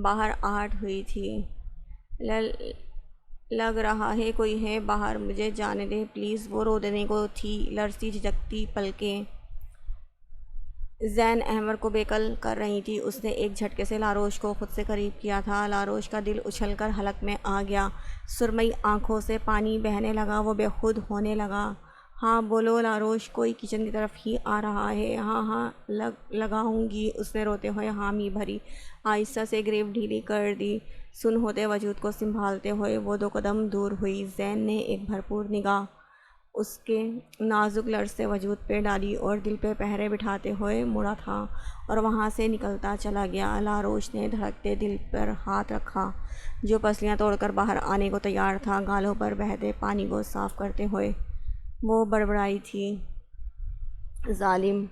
باہر آہٹ ہوئی تھی۔ لگ رہا ہے کوئی ہے باہر، مجھے جانے دیں پلیز۔ وہ رو دینے کو تھی، لرزتی جھجکتی پلکیں زین احمر کو بےقل کر رہی تھی۔ اس نے ایک جھٹکے سے لاروش کو خود سے قریب کیا تھا۔ لاروش کا دل اچھل کر حلق میں آ گیا۔ سرمئی آنکھوں سے پانی بہنے لگا۔ وہ بے خود ہونے لگا۔ ہاں بولو لاروش، کوئی کچن کی طرف ہی آ رہا ہے۔ ہاں ہاں لگاؤں گی، اس نے روتے ہوئے حامی بھری۔ آہستہ سے گریپ ڈھیلی کر دی۔ سن ہوتے وجود کو سنبھالتے ہوئے وہ 2 قدم دور ہوئی۔ زین نے ایک بھرپور نگاہ اس کے نازک لرزتے وجود پہ ڈالی اور دل پہ پہرے بٹھاتے ہوئے مڑا تھا اور وہاں سے نکلتا چلا گیا۔ لاروش نے دھڑکتے دل پر ہاتھ رکھا، جو پسلیاں توڑ کر باہر آنے کو تیار تھا۔ گالوں پر بہتے پانی کو صاف کرتے ہوئے وہ بڑبڑائی تھی، ظالم!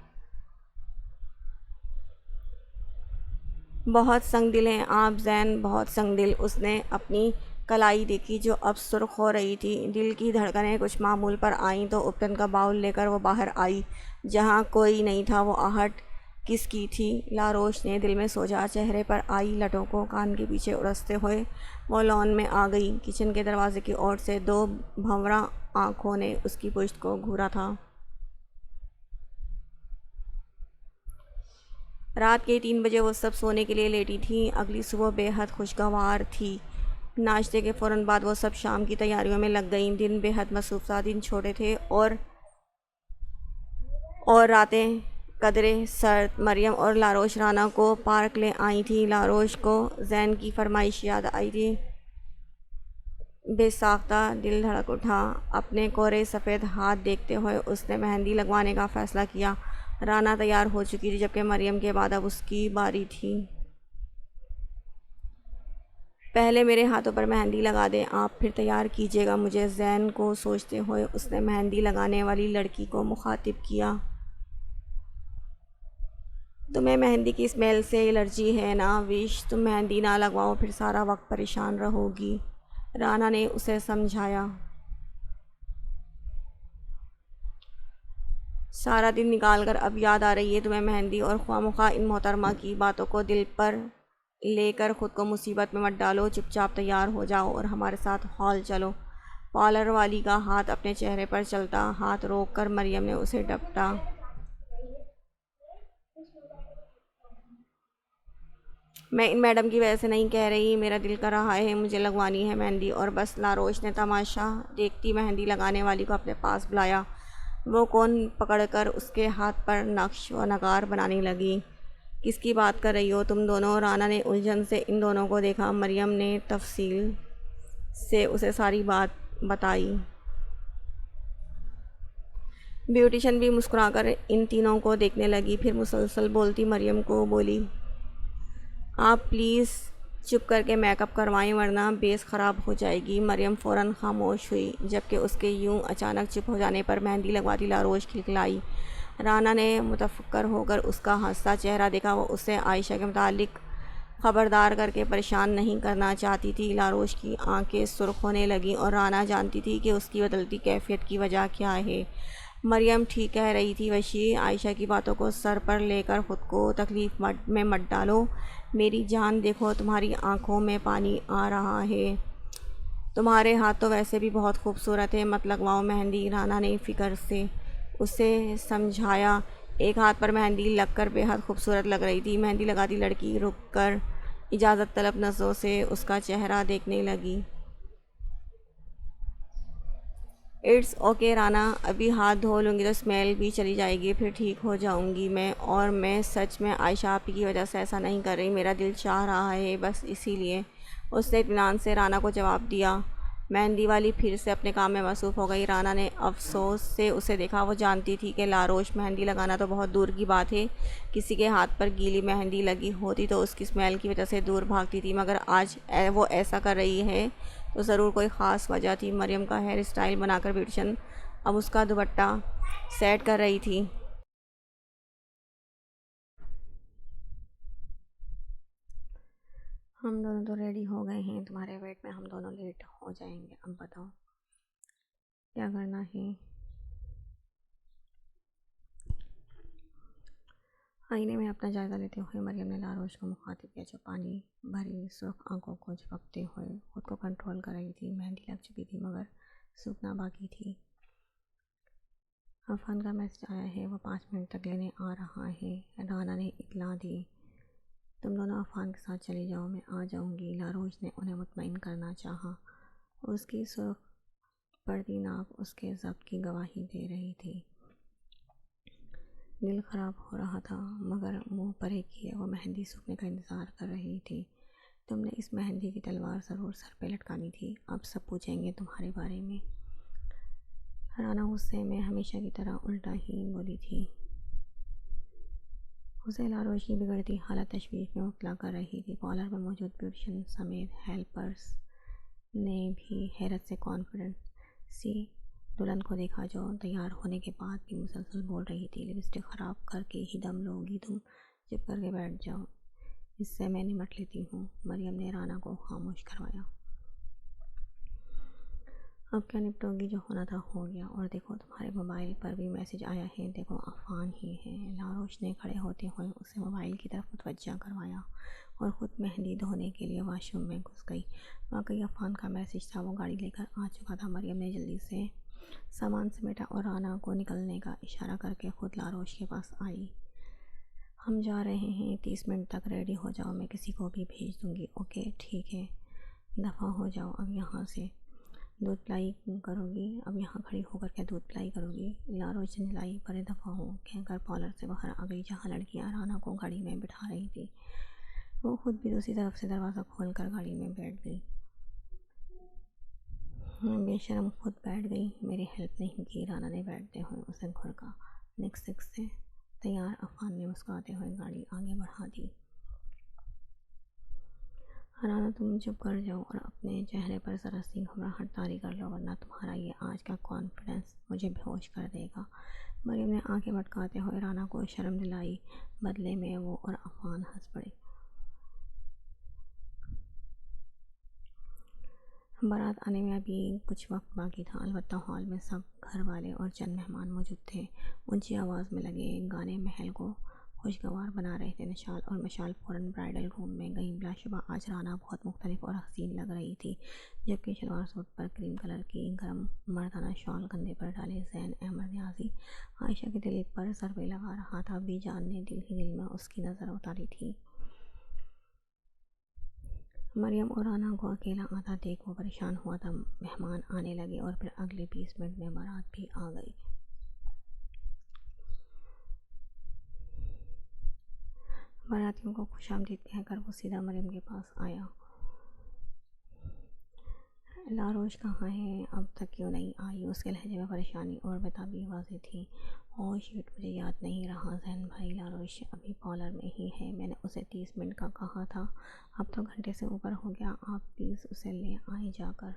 بہت سنگ دل ہیں آپ زین، بہت سنگ دل۔ اس نے اپنی کلائی دیکھی جو اب سرخ ہو رہی تھی۔ دل کی دھڑکنیں کچھ معمول پر آئیں تو اپٹن کا باؤل لے کر وہ باہر آئی۔ جہاں کوئی نہیں تھا وہ آہٹ کس کی تھی؟ لاروش نے دل میں سوچا۔ چہرے پر آئی لٹوں کو کان کے پیچھے اڑستے ہوئے وہ لان میں آ گئی۔ کچن کے دروازے کی اوٹ سے 2 بھنوراں آنکھوں نے اس کی پشت کو گھورا تھا۔ رات کے 3 بجے وہ سب سونے کے لیے لیٹی تھیں۔ اگلی صبح بے حد خوشگوار تھی۔ ناشتے کے فوراً بعد وہ سب شام کی تیاریوں میں لگ گئیں۔ دن بے حد مصروف تھا، دن چھوٹے تھے اور راتیں قدرے سرد۔ مریم اور لاروش رانا کو پارک لے آئی تھیں۔ لاروش کو زین کی فرمائش یاد آئی تھی۔ بے ساختہ دل دھڑک اٹھا۔ اپنے کورے سفید ہاتھ دیکھتے ہوئے اس نے مہندی لگوانے کا فیصلہ کیا۔ رانا تیار ہو چکی تھی، جبکہ مریم کے بعد اب اس کی باری تھی۔ پہلے میرے ہاتھوں پر مہندی لگا دیں آپ، پھر تیار کیجیے گا مجھے۔ زین کو سوچتے ہوئے اس نے مہندی لگانے والی لڑکی کو مخاطب کیا۔ تمہیں مہندی کی اسمیل سے الرجی ہے نا وش، تم مہندی نہ لگواؤ پھر سارا وقت پریشان رہو گی، رانا نے اسے سمجھایا۔ سارا دن نکال کر اب یاد آ رہی ہے تمہیں مہندی، اور خواہ مخواہ ان محترمہ کی باتوں کو دل پر لے کر خود کو مصیبت میں مت ڈالو، چپ چاپ تیار ہو جاؤ اور ہمارے ساتھ ہال چلو۔ پارلر والی کا ہاتھ اپنے چہرے پر چلتا ہاتھ روک کر مریم نے اسے ڈپٹا۔ میں ان میڈم کی وجہ سے نہیں کہہ رہی، میرا دل کر رہا ہے مجھے لگوانی ہے مہندی، اور بس۔ لاروش نے تماشا دیکھتی مہندی لگانے والی کو اپنے پاس بلایا۔ وہ کون پکڑ کر اس کے ہاتھ پر نقش و نگار بنانے لگی۔ کس کی بات کر رہی ہو تم دونوں؟ رانا نے الجھن سے ان دونوں کو دیکھا۔ مریم نے تفصیل سے اسے ساری بات بتائی۔ بیوٹیشن بھی مسکرا کر ان تینوں کو دیکھنے لگی، پھر مسلسل بولتی مریم کو بولی، آپ پلیز چپ کر کے میک اپ کروائیں ورنہ بیس خراب ہو جائے گی۔ مریم فوراً خاموش ہوئی، جبکہ اس کے یوں اچانک چپ ہو جانے پر مہندی لگواتی لاروش کھلکھلائی۔ رانا نے متفکر ہو کر اس کا ہنستا چہرہ دیکھا۔ وہ اسے عائشہ کے متعلق خبردار کر کے پریشان نہیں کرنا چاہتی تھی۔ لاروش کی آنکھیں سرخ ہونے لگیں اور رانا جانتی تھی کہ اس کی بدلتی کیفیت کی وجہ کیا ہے۔ مریم ٹھیک کہہ رہی تھی وشی، عائشہ کی باتوں کو سر پر لے کر خود کو تکلیف میں مت ڈالو۔ میری جان دیکھو تمہاری آنکھوں میں پانی آ رہا ہے، تمہارے ہاتھ تو ویسے بھی بہت خوبصورت ہیں، مت لگواؤ مہندی، رانا نے فکر سے اسے سمجھایا۔ ایک ہاتھ پر مہندی لگ کر بے حد خوبصورت لگ رہی تھی۔ مہندی لگاتی لڑکی رک کر اجازت طلب نظروں سے اس کا چہرہ دیکھنے لگی۔ اٹس اوکے رانا، ابھی ہاتھ دھو لوں گی تو اسمیل بھی چلی جائے گی، پھر ٹھیک ہو جاؤں گی میں، اور میں سچ میں عائشہ آپی کی وجہ سے ایسا نہیں کر رہی، میرا دل چاہ رہا ہے بس اسی لیے، اس نے اطمینان سے رانا کو جواب دیا۔ مہندی والی پھر سے اپنے کام میں مصروف ہو گئی۔ رانا نے افسوس سے اسے دیکھا۔ وہ جانتی تھی کہ لاروش مہندی لگانا تو بہت دور کی بات ہے، کسی کے ہاتھ پر گیلی مہندی لگی ہوتی تو اس کی اسمیل کی وجہ سے دور بھاگتی تھی، مگر آج وہ ایسا کر رہی ہے تو ضرور کوئی خاص وجہ تھی۔ مریم کا ہیئر اسٹائل بنا کر بیوٹیشن اب اس کا دوپٹہ سیٹ کر رہی تھی۔ ہم دونوں تو ریڈی ہو گئے ہیں، تمہارے ویٹ میں ہم دونوں لیٹ ہو جائیں گے، اب بتاؤ کیا کرنا ہے؟ آئینے میں اپنا جائزہ لیتے ہوئے مریم نے لاروش کو مخاطب کیا، جو پانی بھری سرخ آنکھوں کو جھپکتے ہوئے خود کو کنٹرول کر رہی تھی۔ مہندی لگ چکی تھی مگر سوکھنا باقی تھی۔ عفان کا میسج آیا ہے، وہ 5 منٹ تک لینے آ رہا ہے، رانا نے اطلاع دی۔ تم دونوں عفان کے ساتھ چلی جاؤ، میں آ جاؤں گی۔ لاروش نے انہیں مطمئن کرنا چاہا۔ اس کی سرخ پڑتی ناک اس کے ضبط کی گواہی دے رہی تھی۔ دل خراب ہو رہا تھا مگر منہ پرے کیے وہ مہندی سوکھنے کا انتظار کر رہی تھی۔ تم نے اس مہندی کی تلوار ضرور سر پہ لٹکانی تھی، اب سب پوچھیں گے تمہارے بارے میں۔ رانا غصے میں ہمیشہ کی طرح الٹا ہی بولی تھی۔ اسے لاروش کی بگڑتی حالت تشویش میں مبتلا کر رہی تھی۔ پارلر میں موجود بیوٹیشین سمیت ہیلپرز نے بھی حیرت سے کانفیڈنٹ سی دلہن کو دیکھا، جو تیار ہونے کے بعد بھی مسلسل بول رہی تھی، لپسٹک خراب کر کے ہی دم لو گی تم، چپ کر کے بیٹھ جاؤ، اس سے میں نمٹ لیتی ہوں۔ مریم نے رانا کو خاموش کروایا۔ اب کیا نپٹو گی، جو ہونا تھا ہو گیا، اور دیکھو تمہارے موبائل پر بھی میسج آیا ہے، دیکھو عفان ہی ہے۔ لاروش نے کھڑے ہوتے ہوئے اسے موبائل کی طرف متوجہ کروایا اور خود مہندی دھونے کے لیے واش روم میں گھس گئی۔ واقعی عفان کا میسج تھا، وہ گاڑی لے کر آ چکا تھا۔ مریم نے جلدی سے سامان سمیٹا اور رانا کو نکلنے کا اشارہ کر کے خود لاروش کے پاس آئی۔ ہم جا رہے ہیں، 30 منٹ تک ریڈی ہو جاؤ، میں کسی کو بھی بھیج دوں گی۔ اوکے ٹھیک ہے، دفع ہو جاؤ اب یہاں سے، دودھ پلائی کرو گی؟ اب یہاں کھڑی ہو کر کے دودھ پلائی کرو گی؟ لاروش جھنجھلائی۔ پرے دفع ہو کہہ کر پارلر سے باہر آ گئی، جہاں لڑکیاں رانا کو گاڑی میں بٹھا رہی تھی۔ وہ خود بھی دوسری طرف سے دروازہ کھول کر گاڑی میں بیٹھ گئی۔ بے شرم خود بیٹھ گئی، میری ہیلپ نہیں کی، رانا نے بیٹھتے ہوئے اسے گھرکا۔ نیکسٹ 6 سے تیار، عفان نے مسکراتے ہوئے گاڑی آگے بڑھا دی۔ رانا تم چپ کر جاؤ اور اپنے چہرے پر ذرا سی گھبراہٹ طاری کر لو، ورنہ تمہارا یہ آج کا کانفیڈنس مجھے بے ہوش کر دے گا۔ مریم نے آنکھیں بھٹکاتے ہوئے رانا کو شرم دلائی، بدلے میں وہ اور عفان ہنس پڑے۔ بارات آنے میں ابھی کچھ وقت باقی تھا، البتہ ہال میں سب گھر والے اور چند مہمان موجود تھے۔ اونچی آواز میں لگے گانے محل کو خوشگوار بنا رہے تھے۔ نشال اور مشال فوراً برائڈل روم میں گئیں۔ بلا شبہ آج رانا بہت مختلف اور حسین لگ رہی تھی، جبکہ شلوار سوٹ پر کریم کلر کی گرم مردانہ شال کندھے پر ڈالے زین احمد نیازی عائشہ کے دل پر ضربے لگا رہا تھا۔ بی جان نے دل ہی دل میں اس کی نظر اتاری تھی۔ مریم اور رانا کو اکیلا آتا دیکھ وہ پریشان ہوا تھا۔ مہمان آنے لگے اور پھر اگلے 20 منٹ میں بارات بھی آ گئی۔ باراتیوں کو خوش آمدید کہہ کر وہ سیدھا مریم کے پاس آیا۔ لاروش کہاں ہے؟ اب تک کیوں نہیں آئی؟ اس کے لہجے میں پریشانی اور بےتابی واضح تھی۔ اوہ شیٹ، مجھے یاد نہیں رہا زین بھائی، لاروش ابھی پارلر میں ہی ہے، میں نے اسے 30 منٹ کا کہا تھا، اب تو گھنٹے سے اوپر ہو گیا، آپ پلیز اسے لے آئیں جا کر۔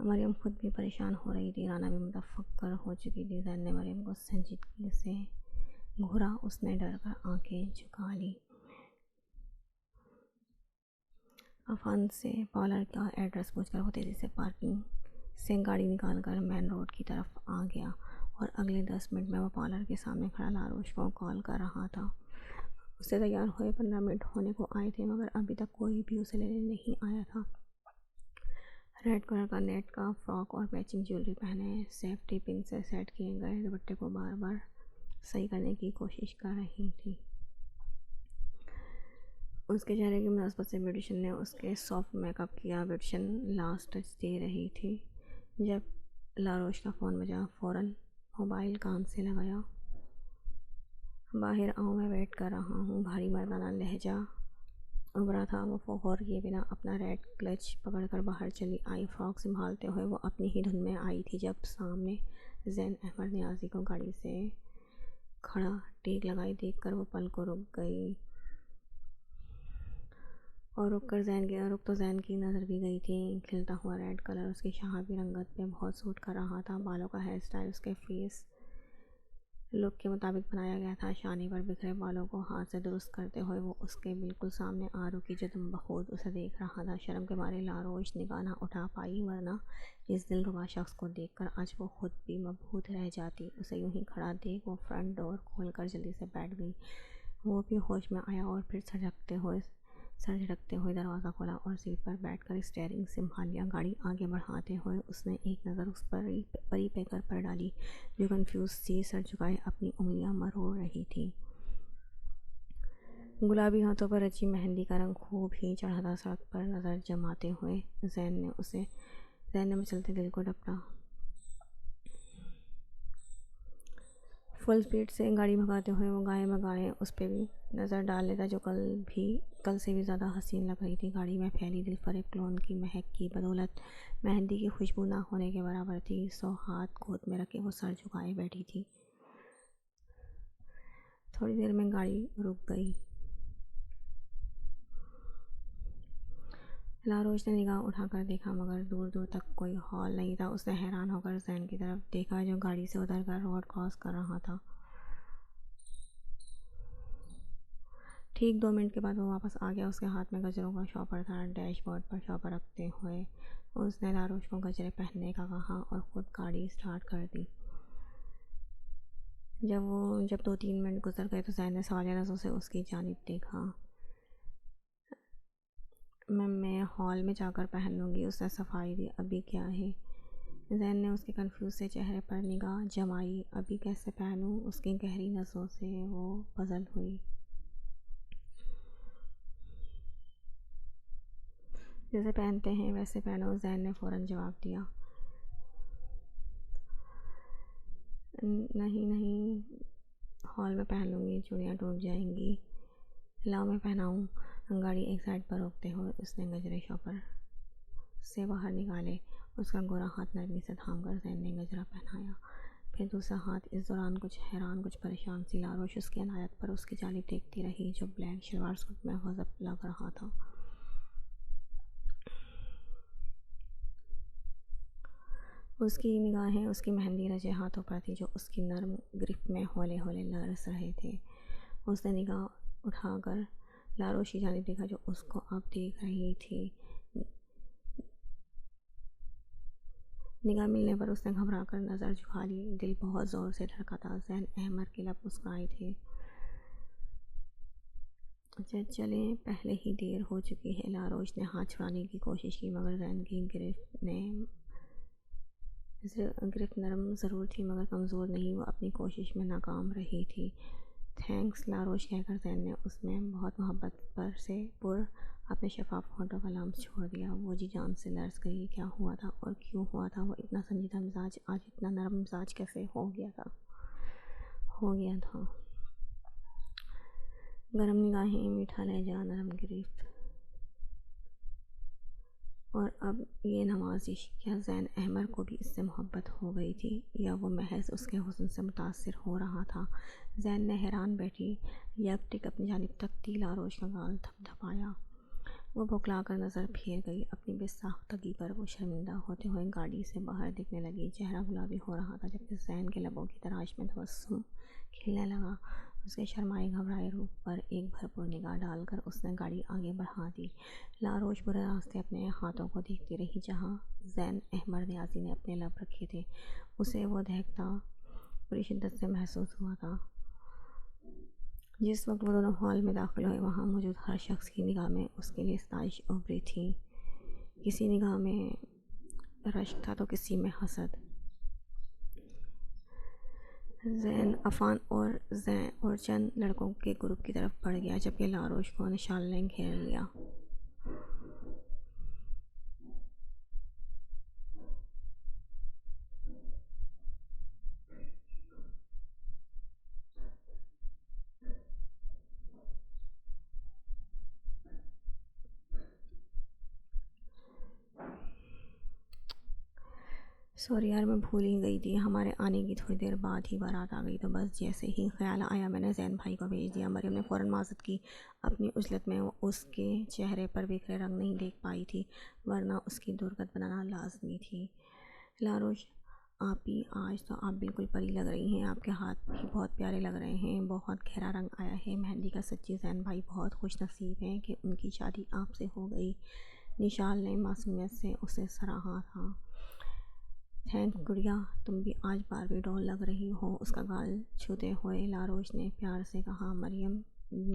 مریم خود بھی پریشان ہو رہی تھی، رانا بھی متفکر ہو چکی تھی۔ زین نے مریم کو سنجیدگی سے گھورا، اس نے ڈر کر آنکھیں جھکا لی۔ عفان سے پارلر کا ایڈریس پوچھ کر وہ تیزی سے پارکنگ سے گاڑی نکال کر مین روڈ کی طرف آ گیا اور اگلے 10 منٹ میں وہ پارلر کے سامنے کھڑا لاروش کو کال کر رہا تھا۔ اسے تیار ہوئے 15 منٹ ہونے کو آئے تھے، مگر ابھی تک کوئی بھی اسے لینے نہیں آیا تھا۔ ریڈ کلر کا نیٹ کا فراک اور میچنگ جیولری پہنے، سیفٹی پن سے سیٹ کیے گئے دوپٹے کو بار بار صحیح کرنے کی کوشش کر رہی تھی۔ اس کے چہرے کی مناسبت سے بیوٹیشین نے اس کے سافٹ میک اپ کیا۔ بیوٹیشین لاسٹ ٹچ دے رہی تھی جب لاروش کا فون بجا۔ فوراً موبائل کان سے لگایا۔ باہر آؤ، میں ویٹ کر رہا ہوں۔ بھاری مردانہ لہجہ ابھرا تھا۔ وہ فوہر کیے بنا اپنا ریڈ کلچ پکڑ کر باہر چلی آئی۔ فراک سنبھالتے ہوئے وہ اپنی ہی دھن میں آئی تھی جب سامنے زین احمد نیازی کو گاڑی سے کھڑا ٹیک لگائی دیکھ کر وہ پل کو رک گئی اور رک تو زین کی نظر بھی گئی تھی۔ کھلتا ہوا ریڈ کلر اس کی شہابی رنگت پہ بہت سوٹ کر رہا تھا۔ بالوں کا ہیئر سٹائل اس کے فیس لک کے مطابق بنایا گیا تھا۔ شانے پر بکھرے بالوں کو ہاتھ سے درست کرتے ہوئے وہ اس کے بالکل سامنے آ رکی جو دم بخود اسے دیکھ رہا تھا۔ شرم کے مارے لاروش نگاہ نہ اٹھا پائی، ورنہ اس دلربا شخص کو دیکھ کر آج وہ خود بھی مبہوت رہ جاتی۔ اسے یوں ہی کھڑا دیکھ وہ فرنٹ ڈور کھول کر جلدی سے بیٹھ گئی۔ وہ بھی ہوش میں آیا اور پھر سر جھٹکتے ہوئے دروازہ کھولا اور سیٹ پر بیٹھ کر اسٹیئرنگ سنبھال لیا۔ گاڑی آگے بڑھاتے ہوئے اس نے ایک نظر اس پری پیکر پر ڈالی جو کنفیوز سی سر جھکائے اپنی انگلیاں مروڑ رہی تھی۔ گلابی ہاتھوں پر رچی مہندی کا رنگ خوب ہی چڑھا تھا۔ سڑک پر نظر جماتے ہوئے زین نے مچلتے دل کو ڈپٹا۔ فل سپیڈ سے گاڑی بھگاتے ہوئے وہ گائیں بگائیں اس پہ بھی نظر ڈال لیتا جو کل سے بھی زیادہ حسین لگ رہی تھی۔ گاڑی میں پھیلی دل فریب کلون کی مہک کی بدولت مہندی کی خوشبو نہ ہونے کے برابر تھی۔ 100 ہاتھ گود میں رکھے وہ سر جھکائے بیٹھی تھی۔ تھوڑی دیر میں گاڑی رک گئی۔ لاروش نے نگاہ اٹھا کر دیکھا مگر دور دور تک کوئی ہال نہیں تھا۔ اس نے حیران ہو کر زین کی طرف دیکھا جو گاڑی سے اتر کر روڈ کراس کر رہا تھا۔ ٹھیک 2 منٹ کے بعد وہ واپس آ گیا۔ اس کے ہاتھ میں گجروں کا شاپر تھا۔ ڈیش بورڈ پر شاپر رکھتے ہوئے اس نے لاروش کو گجرے پہننے کا کہا اور خود گاڑی اسٹارٹ کر دی۔ جب 2-3 منٹ گزر گئے تو زین نے سوالیہ نظروں سے اس کی جانب دیکھا۔ میں ہال میں جا کر پہن لوں گی، اس نے صفائی دی۔ ابھی کیا ہے؟ زین نے اس کے کنفیوز سے چہرے پر نگاہ جمائی۔ ابھی کیسے پہنوں؟ اس کی گہری نظروں سے وہ پزل ہوئی۔ جیسے پہنتے ہیں ویسے پہنو، زین نے فوراً جواب دیا۔ نہیں، ہال میں پہن لوں گی، چوڑیاں ٹوٹ جائیں گی۔ لاؤ میں پہناؤں۔ گاڑی ایک سائڈ پر روکتے ہوئے اس نے گجرے شاپر سے باہر نکالے۔ اس کا گورا ہاتھ نرمی سے تھام کر زین نے گجرا پہنایا، پھر دوسرا ہاتھ۔ اس دوران کچھ حیران کچھ پریشان سی لاروش اس کی عنایت پر اس کی جانب دیکھتی رہی جو بلیک شلوار سوٹ میں غضب لگ رہا تھا۔ اس کی نگاہیں اس کی مہندی رچے ہاتھوں پر تھی جو اس کی نرم گرفت میں ہولے ہولے لرز رہے تھے۔ اس نے نگاہ اٹھا کر لاروش کی جانب دیکھا جو اس کو اب دیکھ رہی تھی۔ نگاہ ملنے پر اس نے گھبرا کر نظر جھکا لی۔ دل بہت زور سے دھڑکا تھا۔ زین احمر کے لب مسکرائے تھے۔ چلیں پہلے ہی دیر ہو چکی ہے۔ لاروش نے ہاتھ چھڑانے کی کوشش کی مگر زین کی گرفت نرم ضرور تھی مگر کمزور نہیں۔ وہ اپنی کوشش میں ناکام رہی تھی۔ تھینکس لاروش کہہ کر زین نے اس میں بہت محبت سے اپنے شفاف ہونٹوں کا لمس چھوڑ دیا۔ وہ جی جان سے لرز گئی۔ کیا ہوا تھا اور کیوں ہوا تھا؟ وہ اتنا سنجیدہ مزاج آج اتنا نرم مزاج کیسے ہو گیا تھا؟ گرم نگاہیں، میٹھا لہجہ، نرم گرفت اور اب یہ نوازش۔ کیا زین احمر کو بھی اس سے محبت ہو گئی تھی یا وہ محض اس کے حسن سے متاثر ہو رہا تھا؟ زین نے حیران بیٹھی یک ٹک اپنی جانب تکتی لاروش کا گال تھپ تھپایا۔ وہ بھوکلا کر نظر پھیر گئی اپنی بے ساختگی پر۔ وہ شرمندہ ہوتے ہوئے گاڑی سے باہر دیکھنے لگی۔ چہرہ گلابی ہو رہا تھا جبکہ زین کے لبوں کی تراش میں تبسم کھلنے لگا۔ اس کے شرمائے گھبرائے روپ پر ایک بھرپور نگاہ ڈال کر اس نے گاڑی آگے بڑھا دی۔ لاروش برے راستے اپنے ہاتھوں کو دیکھتی رہی جہاں زین احمر نیازی نے اپنے لب رکھے تھے۔ اسے وہ دہکتا پوری شدت سے محسوس ہوا تھا۔ جس وقت وہ دونوں ہال میں داخل ہوئے وہاں موجود ہر شخص کی نگاہ میں اس کے لیے ستائش ابھری تھی۔ کسی نگاہ میں رشک تھا تو کسی میں حسد۔ زین عفان اور چند لڑکوں کے گروپ کی طرف بڑھ گیا جبکہ لاروش کو نشال نے گھیر لیا۔ سوری یار، میں بھول ہی گئی تھی۔ ہمارے آنے کی تھوڑی دیر بعد ہی بارات آ گئی تو بس جیسے ہی خیال آیا میں نے زین بھائی کو بھیج دیا۔ مریم نے فوراً معذرت کی۔ اپنی عجلت میں وہ اس کے چہرے پر بکھرے رنگ نہیں دیکھ پائی تھی ورنہ اس کی درگت بنانا لازمی تھی۔ لاروش آپی، آج تو آپ بالکل پری لگ رہی ہیں۔ آپ کے ہاتھ بھی بہت پیارے لگ رہے ہیں۔ بہت گہرا رنگ آیا ہے مہندی کا۔ سچی زین بھائی بہت خوش نصیب ہیں کہ ان کی شادی آپ سے ہو گئی۔ نشال نے معصومیت سے اسے سراہا تھا۔ تھینکس گڑیا، تم بھی آج باربی ڈول لگ رہی ہو۔ اس کا گال چھوتے ہوئے لاروش نے پیار سے کہا۔ مریم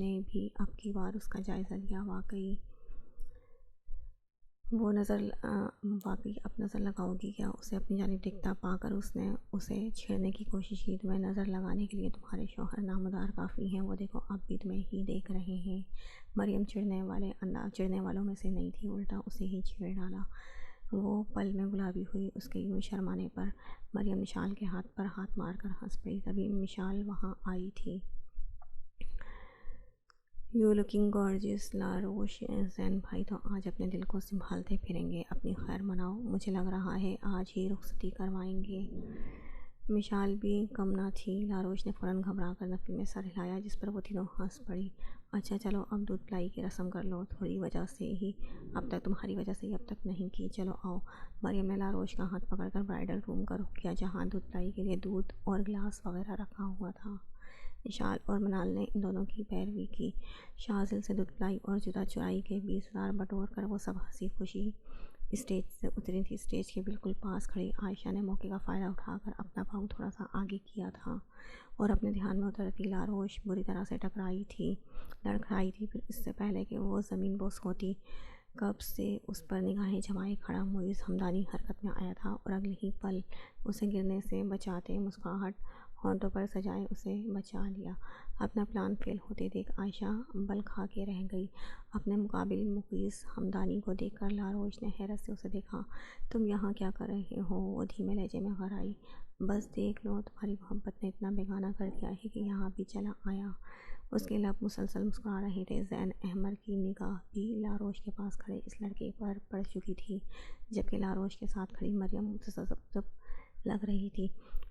نے بھی اب کی بار اس کا جائزہ لیا۔ واقعی اب نظر لگاؤ گی کیا؟ اسے اپنی جانب دیکھتا پا کر اس نے اسے چھیڑنے کی کوشش کی۔ تمہیں نظر لگانے کے لیے تمہارے شوہر نامدار کافی ہیں۔ وہ دیکھو اب بھی تمہیں ہی دیکھ رہے ہیں۔ مریم چڑھنے والوں میں سے نہیں تھی، الٹا اسے ہی چھیڑ ڈالا۔ وہ پل میں گلابی ہوئی اس کے یوں شرمانے پر۔ مریم مشال کے ہاتھ پر ہاتھ مار کر ہنس پڑی۔ تبھی مشال وہاں آئی تھی۔ یو لکنگ گارجیس لاروش، زین بھائی تو آج اپنے دل کو سنبھالتے پھریں گے۔ اپنی خیر مناؤ، مجھے لگ رہا ہے آج ہی رخصتی کروائیں گے۔ مشال بھی کم نہ تھی۔ لاروش نے فوراً گھبرا کر نفی میں سر ہلایا جس پر وہ تینوں ہنس پڑی۔ اچھا چلو اب دودھ پلائی کی رسم کر لو، تمہاری وجہ سے ہی اب تک نہیں کی۔ چلو آؤ۔ مریم نے لاروش کا ہاتھ پکڑ کر برائڈل روم کا رخ کیا جہاں دودھ پلائی کے لیے دودھ اور گلاس وغیرہ رکھا ہوا تھا۔ نشال اور منال نے ان دونوں کی پیروی کی۔ شاہزل سے دودھ پلائی اور جدا چرائی کے 20,000 بٹور کر وہ سب ہنسی خوشی اسٹیج سے اتری تھی۔ اسٹیج کے بالکل پاس کھڑی عائشہ نے موقع کا فائدہ اٹھا کر اپنا پاؤں تھوڑا سا آگے کیا تھا اور اپنے دھیان میں اترتی لاروش بری طرح سے لڑکھڑائی تھی۔ پھر اس سے پہلے کہ وہ زمین بوس ہوتی کب سے اس پر نگاہیں جمائے کھڑا معیز حمدانی حرکت میں آیا تھا اور اگلے ہی پل اسے گرنے سے بچاتے مسکراہٹ ہونٹوں پر سجائے اسے بچا لیا۔ اپنا پلان فیل ہوتے دیکھ عائشہ بل کھا کے رہ گئی۔ اپنے مقابل معیز حمدانی کو دیکھ کر لاروش نے حیرت سے اسے دیکھا۔ تم یہاں کیا کر رہے ہو؟ وہ دھیمے لہجے میں غرائی۔ بس دیکھ لو، تمہاری محبت نے اتنا بیگانہ کر دیا ہے کہ یہاں بھی چلا آیا۔ اس کے لب مسلسل مسکرا رہے تھے۔ زین احمر کی نگاہ بھی لاروش کے پاس کھڑے اس لڑکے پر پڑ چکی تھی جبکہ لاروش کے ساتھ کھڑی مریم متذبذب لگ رہی تھی۔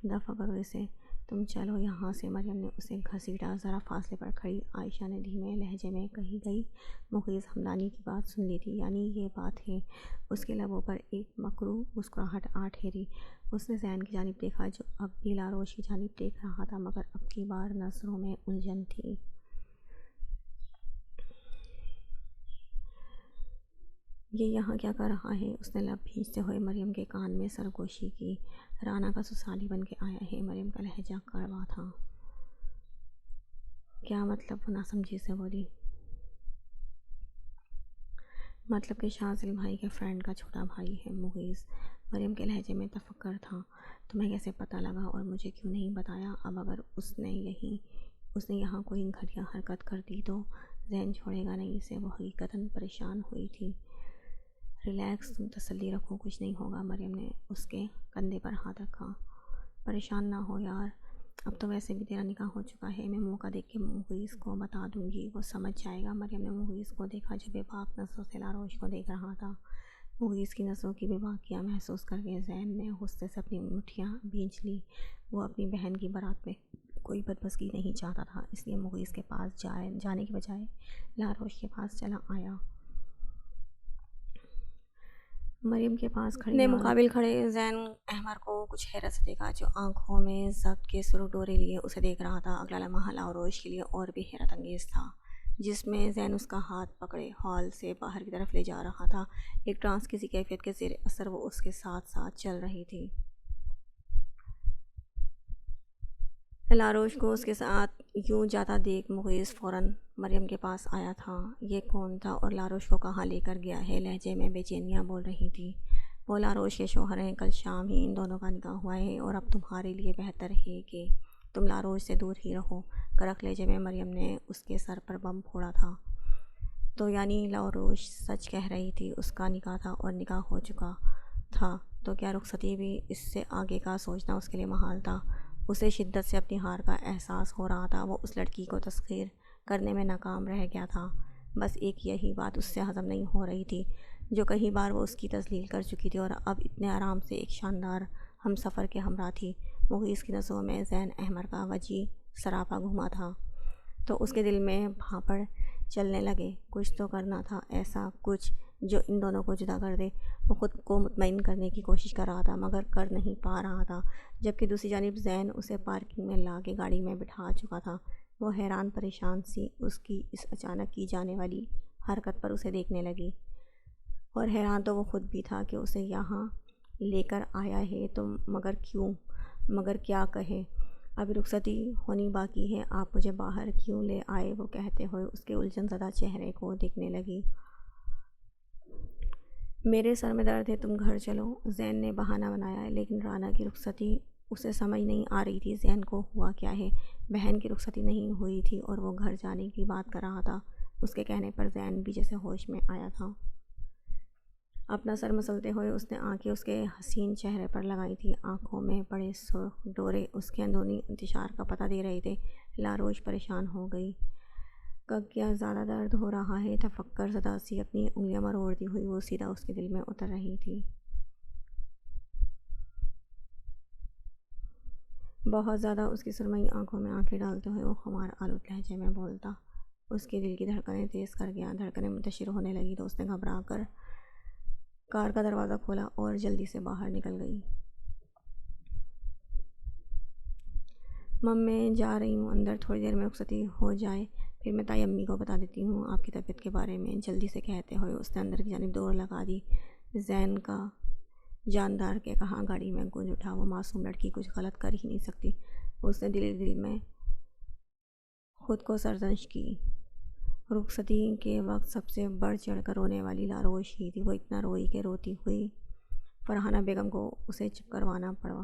دفع کرو اسے، تم چلو یہاں سے۔ مریم نے اسے گھسیٹا۔ ذرا فاصلے پر کھڑی عائشہ نے دھیمے لہجے میں کہی گئی معیز حمدانی کی بات سن لی تھی، یعنی یہ بات ہے۔ اس کے لبوں پر ایک مکروہ مسکراہٹ آ ٹھہری۔ اس نے زین کی جانب دیکھا جو اب بھی لاروش کی جانب دیکھ رہا تھا، مگر اب کی بار نظروں میں الجھن تھی۔ یہ یہاں کیا کر رہا ہے؟ اس نے لب بھینچتے ہوئے مریم کے کان میں سرگوشی کی۔ رانا کا سسرالی بن کے آیا ہے۔ مریم کا لہجہ کڑوا تھا۔ کیا مطلب؟ وہ ناسمجھی سے بولی۔ مطلب کہ شاذل بھائی کے فرینڈ کا چھوٹا بھائی ہے مغیث۔ مریم کے لہجے میں تفکر تھا۔ تمہیں کیسے پتہ لگا اور مجھے کیوں نہیں بتایا؟ اب اگر اس نے یہاں کوئی گھٹیا حرکت کر دی تو زین چھوڑے گا نہیں اسے۔ وہ حقیقتاً پریشان ہوئی تھی۔ ریلیکس، تم تسلی رکھو، کچھ نہیں ہوگا۔ مریم نے اس کے کندھے پر ہاتھ رکھا۔ پریشان نہ ہو یار، اب تو ویسے بھی تیرا نکاح ہو چکا ہے۔ میں موقع دیکھ کے مغیث کو بتا دوں گی، وہ سمجھ جائے گا۔ مریم نے مغیث کو دیکھا جو بے باک نظروں سے لاروش کو دیکھ رہا تھا۔ مغیث کی نظروں کی بے باکیاں محسوس کر کے زین نے غصے سے اپنی مٹھیاں بھینچ لی۔ وہ اپنی بہن کی بارات میں کوئی بدمزگی نہیں چاہتا تھا، اس لیے مغیث کے پاس جانے کی بجائے لاروش کے پاس چلا آیا۔ مریم کے پاس نے مقابل کھڑے زین احمر کو کچھ حیرت سے دیکھا، جو آنکھوں میں ضبط کے سرخ ڈورے لیے اسے دیکھ رہا تھا۔ اگلا لمحہ لاروش کے لیے اور بھی حیرت انگیز تھا، جس میں زین اس کا ہاتھ پکڑے ہال سے باہر کی طرف لے جا رہا تھا۔ ایک ٹرانس کسی کیفیت کے زیر اثر وہ اس کے ساتھ ساتھ چل رہی تھی۔ لاروش کو اس کے ساتھ یوں جاتا دیکھ مغیث فوراً مریم کے پاس آیا تھا۔ یہ کون تھا اور لاروش کو کہاں لے کر گیا ہے؟ لہجے میں بے چینیاں بول رہی تھی۔ وہ لاروش کے شوہر ہیں، کل شام ہی ان دونوں کا نکاح ہوا ہے اور اب تمہارے لیے بہتر ہے کہ تم لاروش سے دور ہی رہو۔ کرخ لہجے میں مریم نے اس کے سر پر بم پھوڑا تھا۔ تو یعنی لاروش سچ کہہ رہی تھی، اس کا نکاح تھا اور نکاح ہو چکا تھا، تو کیا رخصتی بھی؟ اس سے آگے کا سوچنا اس کے لیے محال تھا۔ اسے شدت سے اپنی ہار کا احساس ہو رہا تھا۔ وہ اس لڑکی کو تسخیر کرنے میں ناکام رہ گیا تھا۔ بس ایک یہی بات اس سے ہضم نہیں ہو رہی تھی، جو کئی بار وہ اس کی تذلیل کر چکی تھی اور اب اتنے آرام سے ایک شاندار ہم سفر کے ہمراہ تھی۔ مغیث کی نظروں میں زین احمر کا وجیح سراپا گھوما تھا، تو اس کے دل میں بھانپڑ چلنے لگے۔ کچھ تو کرنا تھا، ایسا کچھ جو ان دونوں کو جدا کر دے۔ وہ خود کو مطمئن کرنے کی کوشش کر رہا تھا، مگر کر نہیں پا رہا تھا، جبکہ دوسری جانب زین اسے پارکنگ میں لا کے گاڑی میں بٹھا چکا تھا۔ وہ حیران پریشان سی اس کی اس اچانک کی جانے والی حرکت پر اسے دیکھنے لگی، اور حیران تو وہ خود بھی تھا کہ اسے یہاں لے کر آیا ہے تو مگر کیوں، مگر کیا کہے؟ ابھی رخصتی ہونی باقی ہے، آپ مجھے باہر کیوں لے آئے؟ وہ کہتے ہوئے اس کے الجھن زدہ چہرے کو دیکھنے لگی۔ میرے سر میں درد ہے، تم گھر چلو، زین نے بہانہ بنایا، لیکن رانا کی رخصتی اسے سمجھ نہیں آ رہی تھی۔ زین کو ہوا کیا ہے؟ بہن کی رخصتی نہیں ہوئی تھی اور وہ گھر جانے کی بات کر رہا تھا۔ اس کے کہنے پر زین بھی جیسے ہوش میں آیا تھا۔ اپنا سر مسلتے ہوئے اس نے آنکھیں اس کے حسین چہرے پر لگائی تھی۔ آنکھوں میں بڑے سرخ ڈورے اس کے اندرونی انتشار کا پتہ دے رہے تھے۔ لاروش پریشان ہو گئی۔ کیا زیادہ درد ہو رہا ہے؟ تفکر زدہ سی اپنی انگلیاں مروڑتی ہوئی وہ سیدھا اس کے دل میں اتر رہی تھی۔ بہت زیادہ۔ اس کی سرمئی آنکھوں میں آنکھیں ڈالتے ہوئے وہ خمار آلود لہجے میں بولتا۔ اس کے دل کی دھڑکنیں تیز کر گیا۔ دھڑکنیں منتشر ہونے لگی تو اس نے گھبرا کر کار کا دروازہ کھولا اور جلدی سے باہر نکل گئی۔ میں جا رہی ہوں اندر، تھوڑی دیر میں رخصتی ہو جائے پھر میں تائی امی کو بتا دیتی ہوں آپ کی طبیعت کے بارے میں، جلدی سے کہتے ہوئے اس نے اندر کی جانب دوڑ لگا دی۔ زین کا جاندار کے کہاں گاڑی میں گونج اٹھا۔ وہ معصوم لڑکی کچھ غلط کر ہی نہیں سکتی۔ اس نے دل میں خود کو سرزنش کی۔ رخصتی کے وقت سب سے بڑھ چڑھ کر رونے والی لاروش ہی تھی۔ وہ اتنا روئی کہ روتی ہوئی فرحانہ بیگم کو اسے چپ کروانا پڑا۔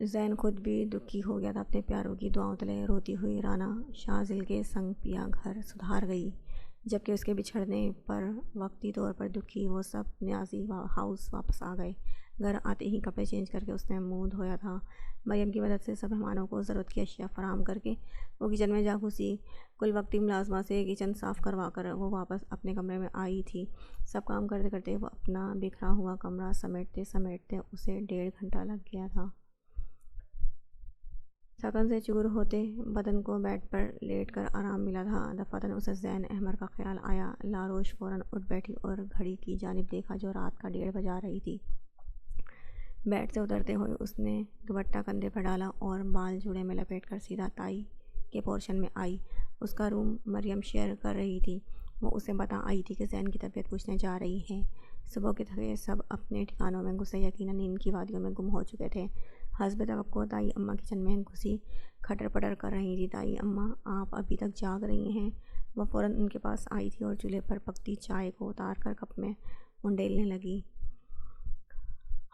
زین خود بھی دکھی ہو گیا تھا اپنے پیاروں کی دعاؤں تلے۔ روتی ہوئی رانا شاذل کے سنگ پیا گھر سدھار گئی، جبکہ اس کے بچھڑنے پر وقتی طور پر دکھی وہ سب نیازی ہاؤس واپس آ گئے۔ گھر آتے ہی کپڑے چینج کر کے اس نے منہ دھویا تھا۔ مریم کی مدد سے سب مہمانوں کو ضرورت کی اشیاء فراہم کر کے وہ کچن میں جا گھسی۔ کل وقتی ملازمہ سے کچن صاف کروا کر وہ واپس اپنے کمرے میں آئی تھی۔ سب کام کرتے کرتے وہ اپنا بکھرا ہوا کمرہ سمیٹتے اسے 1.5 گھنٹہ لگ گیا تھا۔ تھکن سے چور ہوتے بدن کو بیڈ پر لیٹ کر آرام ملا تھا۔ دفعتاً اسے زین احمر کا خیال آیا۔ لاروش فوراً اٹھ بیٹھی اور گھڑی کی جانب دیکھا جو رات کا 1:30 بجا رہی تھی۔ بیڈ سے اترتے ہوئے اس نے دوپٹہ کندھے پر ڈالا اور بال جوڑے میں لپیٹ کر سیدھا تائی کے پورشن میں آئی۔ اس کا روم مریم شیئر کر رہی تھی۔ وہ اسے بتا آئی تھی کہ زین کی طبیعت پوچھنے جا رہی ہے۔ صبح کے تھکے سب اپنے ٹھکانوں میں گھسے یقیناً نیند کی وادیوں میں گم ہو چکے تھے۔ حسب توقع تائی اماں کچن میں گھسی کھٹر پٹر کر رہی تھی۔ تائی اماں آپ ابھی تک جاگ رہی ہیں؟ وہ فوراً ان کے پاس آئی تھی اور چولہے پر پکتی چائے کو اتار کر کپ میں انڈیلنے لگی۔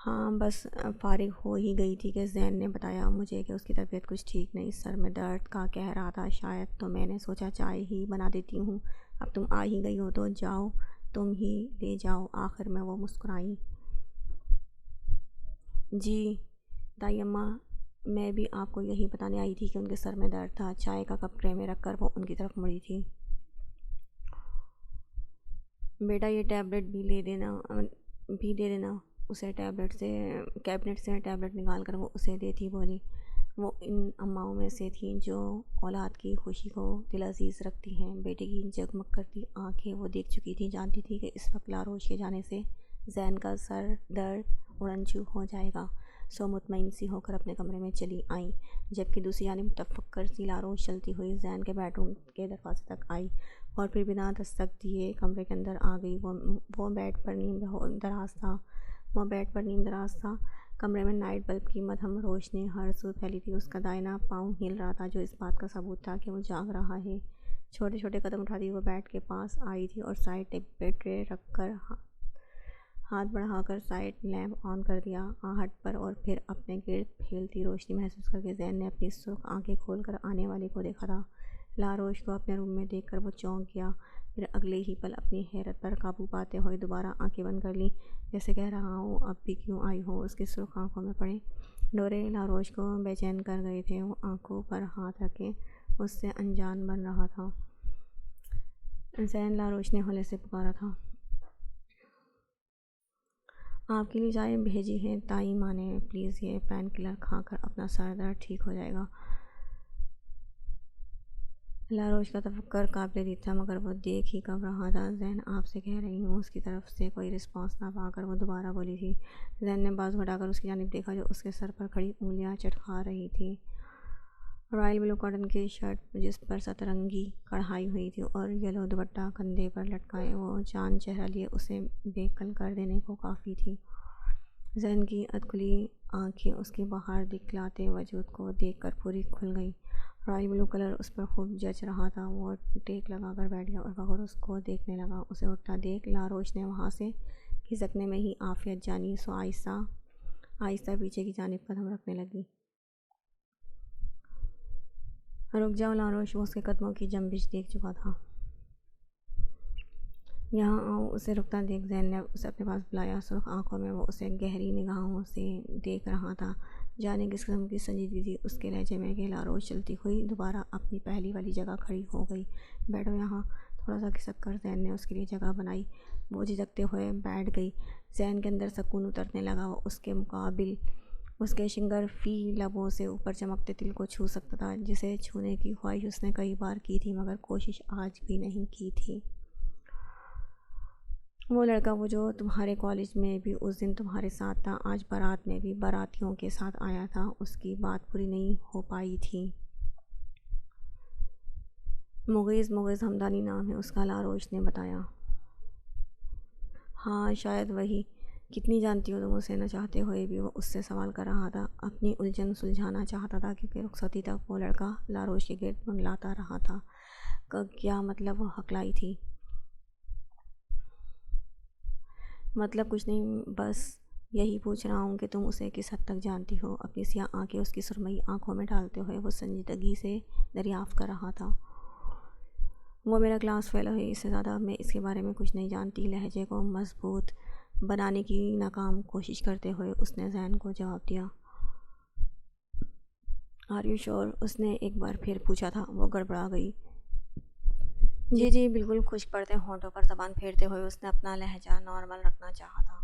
ہاں بس فارغ ہو ہی گئی تھی کہ زین نے بتایا مجھے کہ اس کی طبیعت کچھ ٹھیک نہیں، سر میں درد کا کہہ رہا تھا شاید، تو میں نے سوچا چائے ہی بنا دیتی ہوں۔ اب تم آ ہی گئی ہو تو جاؤ، تم ہی لے جاؤ۔ آخر میں وہ مسکرائیں۔ جی تائی اماں، میں بھی آپ کو یہی بتانے آئی تھی کہ ان کے سر میں درد تھا۔ چائے کا کپ ٹرے میں رکھ کر وہ ان کی طرف مڑی تھی۔ بیٹا یہ ٹیبلٹ بھی دے دینا اسے۔ کیبنٹ سے ٹیبلٹ نکال کر وہ اسے دیتی بولی۔ وہ ان اماؤں میں سے تھیں جو اولاد کی خوشی کو دل عزیز رکھتی ہیں۔ بیٹے کی جگمگ کرتی آنکھیں وہ دیکھ چکی تھیں، جانتی تھی کہ اس وقت لاروش کے جانے سے زین کا سر درد اڑنچو ہو جائے گا، سو مطمئن سی ہو کر اپنے کمرے میں چلی آئیں، جبکہ دوسری جانب متفکر سی لاروش چلتی ہوئی زین کے بیڈ روم کے دروازے تک آئی اور پھر بنا دستک دیے کمرے کے اندر آ گئی۔ وہ بیڈ پر نیم دراز تھا۔ کمرے میں نائٹ بلب کی مدھم روشنی ہر سو پھیلی تھی۔ اس کا دائیں پاؤں ہل رہا تھا جو اس بات کا ثبوت تھا کہ وہ جاگ رہا ہے۔ چھوٹے چھوٹے قدم اٹھاتی وہ بیڈ کے پاس آئی تھی اور سائڈ پہ ٹرے رکھ کر ہاتھ بڑھا کر سائڈ لیمپ آن کر دیا۔ آہٹ پر اور پھر اپنے گرد پھیلتی روشنی محسوس کر کے زین نے اپنی سرخ آنکھیں کھول کر آنے والے کو دیکھا تھا۔ لاروش کو اپنے روم میں دیکھ کر وہ چونک گیا، پھر اگلے ہی پل اپنی حیرت پر قابو پاتے ہوئے دوبارہ آنکھیں بند کر لیں، جیسے کہہ رہا ہو اب بھی کیوں آئی ہو۔ اس کی سرخ آنکھوں میں پڑے ڈورے لاروش کو بے چین کر گئے تھے۔ وہ آنکھوں پر ہاتھ رکھے اس سے انجان بن رہا تھا۔ زین، لاروش نے ہولے سے پکارا تھا۔ آپ کے لیے چائے بھیجی ہے تائی ماں نے، پلیز یہ پین کلر کھا کر اپنا سر درد ٹھیک ہو جائے گا۔ لاروش کا تفکر قابل دید تھا مگر وہ دیکھ ہی کب رہا تھا۔ زین آپ سے کہہ رہی ہوں۔ اس کی طرف سے کوئی رسپانس نہ پا کر وہ دوبارہ بولی تھی۔ زین نے بازو ہٹا کر اس کی جانب دیکھا جو اس کے سر پر کھڑی انگلیاں چٹکا رہی تھی۔ رائل بلو کاٹن کی شرٹ جس پر سترنگی کڑھائی ہوئی تھی اور یلو دوپٹہ کندھے پر لٹکائے وہ چاند چہرہ لیے اسے بے کل کر دینے کو کافی تھی۔ زین کی ادکھلی آنکھیں اس کے باہر دکھلاتے وجود کو دیکھ کر پوری کھل گئیں۔ رائل بلو کلر اس پر خوب جچ رہا تھا۔ وہ ٹیک لگا کر بیٹھ گیا اور بغور اس کو دیکھنے لگا۔ اسے اٹھتا دیکھ لاروش نے وہاں سے کھسکنے میں ہی عافیت جانی، سو آہستہ آہستہ پیچھے کی جانب قدم رکھنے لگی۔ رک جاؤ لاروش، وہ اس کے قدموں کی جنبش دیکھ چکا تھا۔ یہاں آؤ۔ اسے رکتا دیکھ زین نے اسے اپنے پاس بلایا۔ سرخ آنکھوں میں وہ اسے گہری نگاہوں سے دیکھ رہا تھا، جانے کس قسم کی سنجیدگی تھی اس کے لہجے میں کہ لاروش چلتی ہوئی دوبارہ اپنی پہلی والی جگہ کھڑی ہو گئی۔ بیٹھو یہاں۔ تھوڑا سا کھسک کر زین نے اس کے لیے جگہ بنائی۔ وہ جھجکتے ہوئے بیٹھ گئی۔ زین کے اندر سکون اترنے لگا۔ وہ اس کے مقابل اس کے شنگرفی لبوں سے اوپر چمکتے تل کو چھو سکتا تھا، جسے چھونے کی خواہش اس نے کئی بار کی تھی مگر کوشش آج بھی نہیں کی تھی۔ وہ لڑکا، وہ جو تمہارے کالج میں بھی اس دن تمہارے ساتھ تھا، آج بارات میں بھی باراتیوں کے ساتھ آیا تھا، اس کی بات پوری نہیں ہو پائی تھی۔ مغیث ہمدانی نام ہے اس کا، لاروش نے بتایا۔ ہاں شاید وہی۔ کتنی جانتی ہو تم اسے؟ نہ چاہتے ہوئے بھی وہ اس سے سوال کر رہا تھا، اپنی الجھن سلجھانا چاہتا تھا کیونکہ رخصتی تک وہ لڑکا لاروش کے گرد منڈلاتا رہا تھا۔ کیا مطلب؟ وہ ہکلائی تھی۔ مطلب کچھ نہیں، بس یہی پوچھ رہا ہوں کہ تم اسے کس حد تک جانتی ہو۔ اپنی سیاہ آنکھیں اس کی سرمئی آنکھوں میں ڈالتے ہوئے وہ سنجیدگی سے دریافت کر رہا تھا۔ وہ میرا کلاس فیلو ہے، اس سے زیادہ میں اس کے بارے میں کچھ نہیں جانتی۔ لہجے کو مضبوط بنانے کی ناکام کوشش کرتے ہوئے اس نے زین کو جواب دیا۔ آر یو شور؟ اس نے ایک بار پھر پوچھا تھا۔ وہ گڑبڑا گئی۔ جی بالکل۔ خشک پڑتے ہونٹوں پر زبان پھیرتے ہوئے اس نے اپنا لہجہ نارمل رکھنا چاہا تھا۔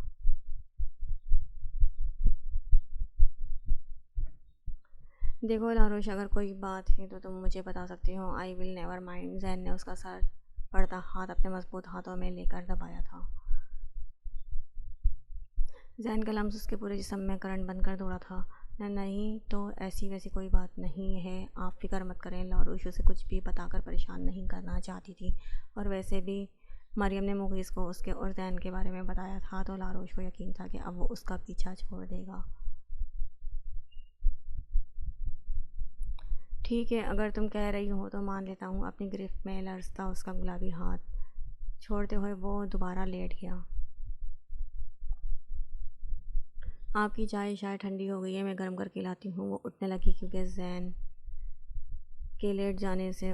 دیکھو لاروش، اگر کوئی بات ہے تو تم مجھے بتا سکتی ہو. آئی ول نیور مائنڈ. زین نے اس کا سر پڑتا ہاتھ اپنے مضبوط ہاتھوں میں لے کر دبایا تھا. زین کا لمس اس کے پورے جسم میں کرنٹ بن کر دوڑا تھا. نہیں تو ایسی ویسی کوئی بات نہیں ہے، آپ فکر مت کریں. لاروش اسے کچھ بھی بتا کر پریشان نہیں کرنا چاہتی تھی، اور ویسے بھی مریم نے مغیث کو اس کے اور زین کے بارے میں بتایا تھا تو لاروش کو یقین تھا کہ اب وہ اس کا پیچھا چھوڑ دے گا. ٹھیک ہے، اگر تم کہہ رہی ہو تو مان لیتا ہوں. اپنی گرفت میں لرزتا اس کا گلابی ہاتھ چھوڑتے ہوئے وہ دوبارہ لیٹ گیا. آپ کی چائے شاید ٹھنڈی ہو گئی ہے، میں گرم کر کے لاتی ہوں. وہ اٹھنے لگی کیونکہ زین کے لیٹ جانے سے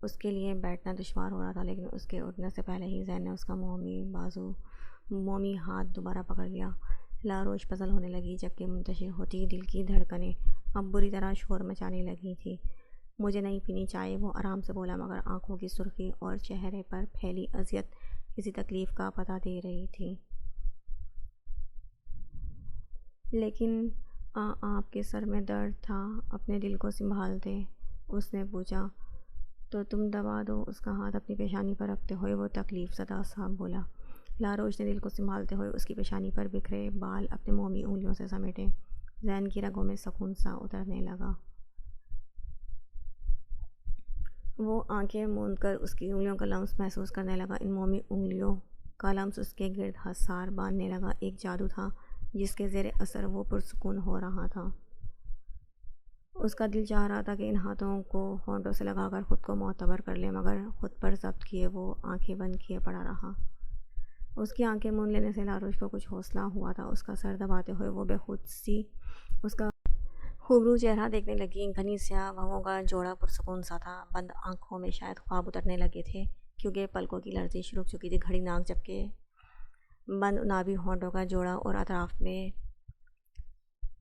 اس کے لیے بیٹھنا دشوار ہو رہا تھا، لیکن اس کے اٹھنے سے پہلے ہی زین نے اس کا مومی ہاتھ دوبارہ پکڑ لیا. لاروش پزل ہونے لگی جبکہ منتشر ہوتی دل کی دھڑکنیں اب بری طرح شور مچانے لگی تھی. مجھے نہیں پینی چائے، وہ آرام سے بولا، مگر آنکھوں کی سرخی اور چہرے پر پھیلی اذیت کسی تکلیف کا پتہ دے رہی تھی. لیکن آپ کے سر میں درد تھا. اپنے دل کو سنبھالتے اس نے پوچھا. تو تم دبا دو. اس کا ہاتھ اپنی پیشانی پر رکھتے ہوئے وہ تکلیف زدہ سا بولا. لاروش نے دل کو سنبھالتے ہوئے اس کی پیشانی پر بکھرے بال اپنے مومی انگلیوں سے سمیٹے. زین کی رگوں میں سکون سا اترنے لگا. وہ آنکھیں موند کر اس کی انگلیوں کا لمس محسوس کرنے لگا. ان مومی انگلیوں کا لمس اس کے گرد حسار باندھنے لگا. ایک جادو تھا جس کے زیر اثر وہ پرسکون ہو رہا تھا. اس کا دل چاہ رہا تھا کہ ان ہاتھوں کو ہونٹوں سے لگا کر خود کو معتبر کر لے، مگر خود پر ضبط کیے وہ آنکھیں بند کیے پڑا رہا. اس کی آنکھیں موند لینے سے لاروش کو کچھ حوصلہ ہوا تھا. اس کا سر دباتے ہوئے وہ بے خود سی اس کا خوبرو چہرہ دیکھنے لگی. گھنی سیاہ بھووں کا جوڑا پرسکون سا تھا. بند آنکھوں میں شاید خواب اترنے لگے تھے کیونکہ پلکوں کی لرزش رک چکی تھی. گھڑی ناک جبکہ بند نابی ہونٹوں کا جوڑا اور اطراف میں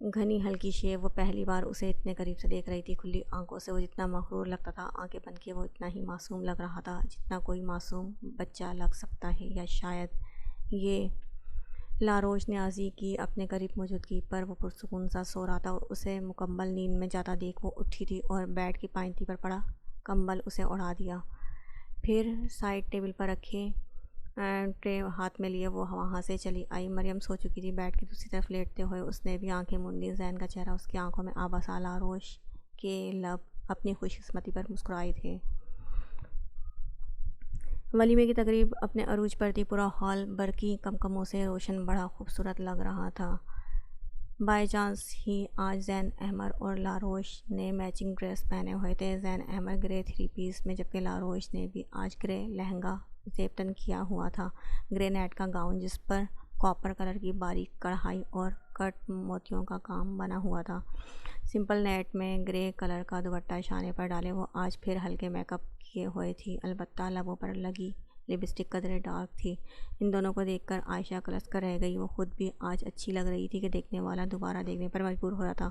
گھنی ہلکی شیو. وہ پہلی بار اسے اتنے قریب سے دیکھ رہی تھی. کھلی آنکھوں سے وہ جتنا مغرور لگتا تھا، آنکھیں بند کیے وہ اتنا ہی معصوم لگ رہا تھا جتنا کوئی معصوم بچہ لگ سکتا ہے. یا شاید یہ لاروش نیازی کی اپنے قریب موجودگی پر وہ پرسکون سا سو رہا تھا. اسے مکمل نیند میں جاتا دیکھ وہ اٹھی تھی اور بیڈ کی پائنتی پر پڑا کمبل اسے اڑا دیا. پھر سائڈ ٹیبل پر رکھے ٹرے ہاتھ میں لیے وہ وہاں سے چلی آئی. مریم سو چکی تھی بیڈ کی دوسری طرف لیٹتے ہوئے. اس نے بھی آنکھیں موند لی. زین کا چہرہ اس کی آنکھوں میں آبا. لاروش کے لب اپنی خوش قسمتی پر مسکرائے تھے. ولیمے کی تقریب اپنے عروج پر تھی. پورا ہال برقی کمکموں سے روشن بڑا خوبصورت لگ رہا تھا. بائی چانس ہی آج زین احمر اور لاروش نے میچنگ ڈریس پہنے ہوئے تھے. زین احمر گرے 3 پیس میں جبکہ لاروش نے بھی آج گرے لہنگا زیبتن کیا ہوا تھا. گرے نیٹ کا گاؤن جس پر کاپر کلر کی باریک کڑھائی اور کٹ موتیوں کا کام بنا ہوا تھا. سمپل نیٹ میں گرے کلر کا دوپٹہ شانے پر ڈالے وہ آج پھر ہلکے میک اپ کیے ہوئے تھی. البتہ لبوں پر لگی لپسٹک قدرے ڈارک تھی. ان دونوں کو دیکھ کر عائشہ کلس کر رہ گئی. وہ خود بھی آج اچھی لگ رہی تھی کہ دیکھنے والا دوبارہ دیکھنے پر مجبور ہو رہا تھا.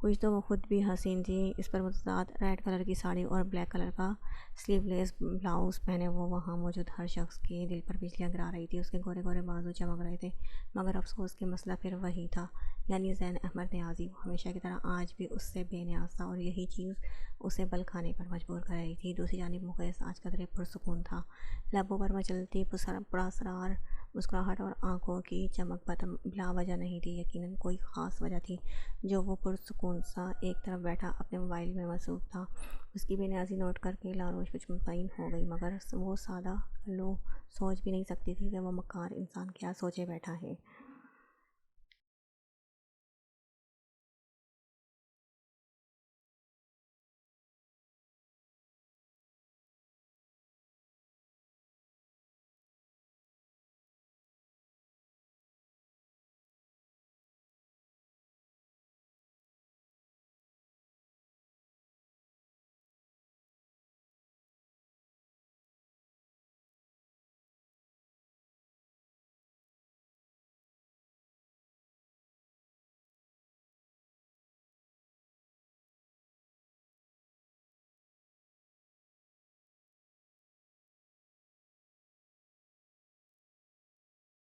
کچھ تو وہ خود بھی حسین تھی. اس پر متضاد ریڈ کلر کی ساڑی اور بلیک کلر کا سلیو لیس بلاؤز پہنے وہ وہاں موجود ہر شخص کے دل پر بجلیاں گرا رہی تھی. اس کے گورے گورے بازو چمک رہے تھے، مگر افسوس کہ مسئلہ پھر وہی تھا، یعنی زین احمر نیازی. وہ ہمیشہ کی طرح آج بھی اس سے بے نیاز تھا اور یہی چیز اسے بل کھانے پر مجبور کر رہی تھی. دوسری جانب مغیث آج قدرے پرسکون تھا. لبوں پر مچلتی پراسرار مسکراہٹ اور آنکھوں کی چمک بلا وجہ نہیں تھی. یقیناً کوئی خاص وجہ تھی جو وہ پرسکون سا ایک طرف بیٹھا اپنے موبائل میں مصروف تھا. اس کی بے نیازی نوٹ کر کے لاروش کچھ مطمئن ہو گئی، مگر وہ سادہ لو سوچ بھی نہیں سکتی تھی کہ وہ مکار انسان کیا سوچے بیٹھا ہے.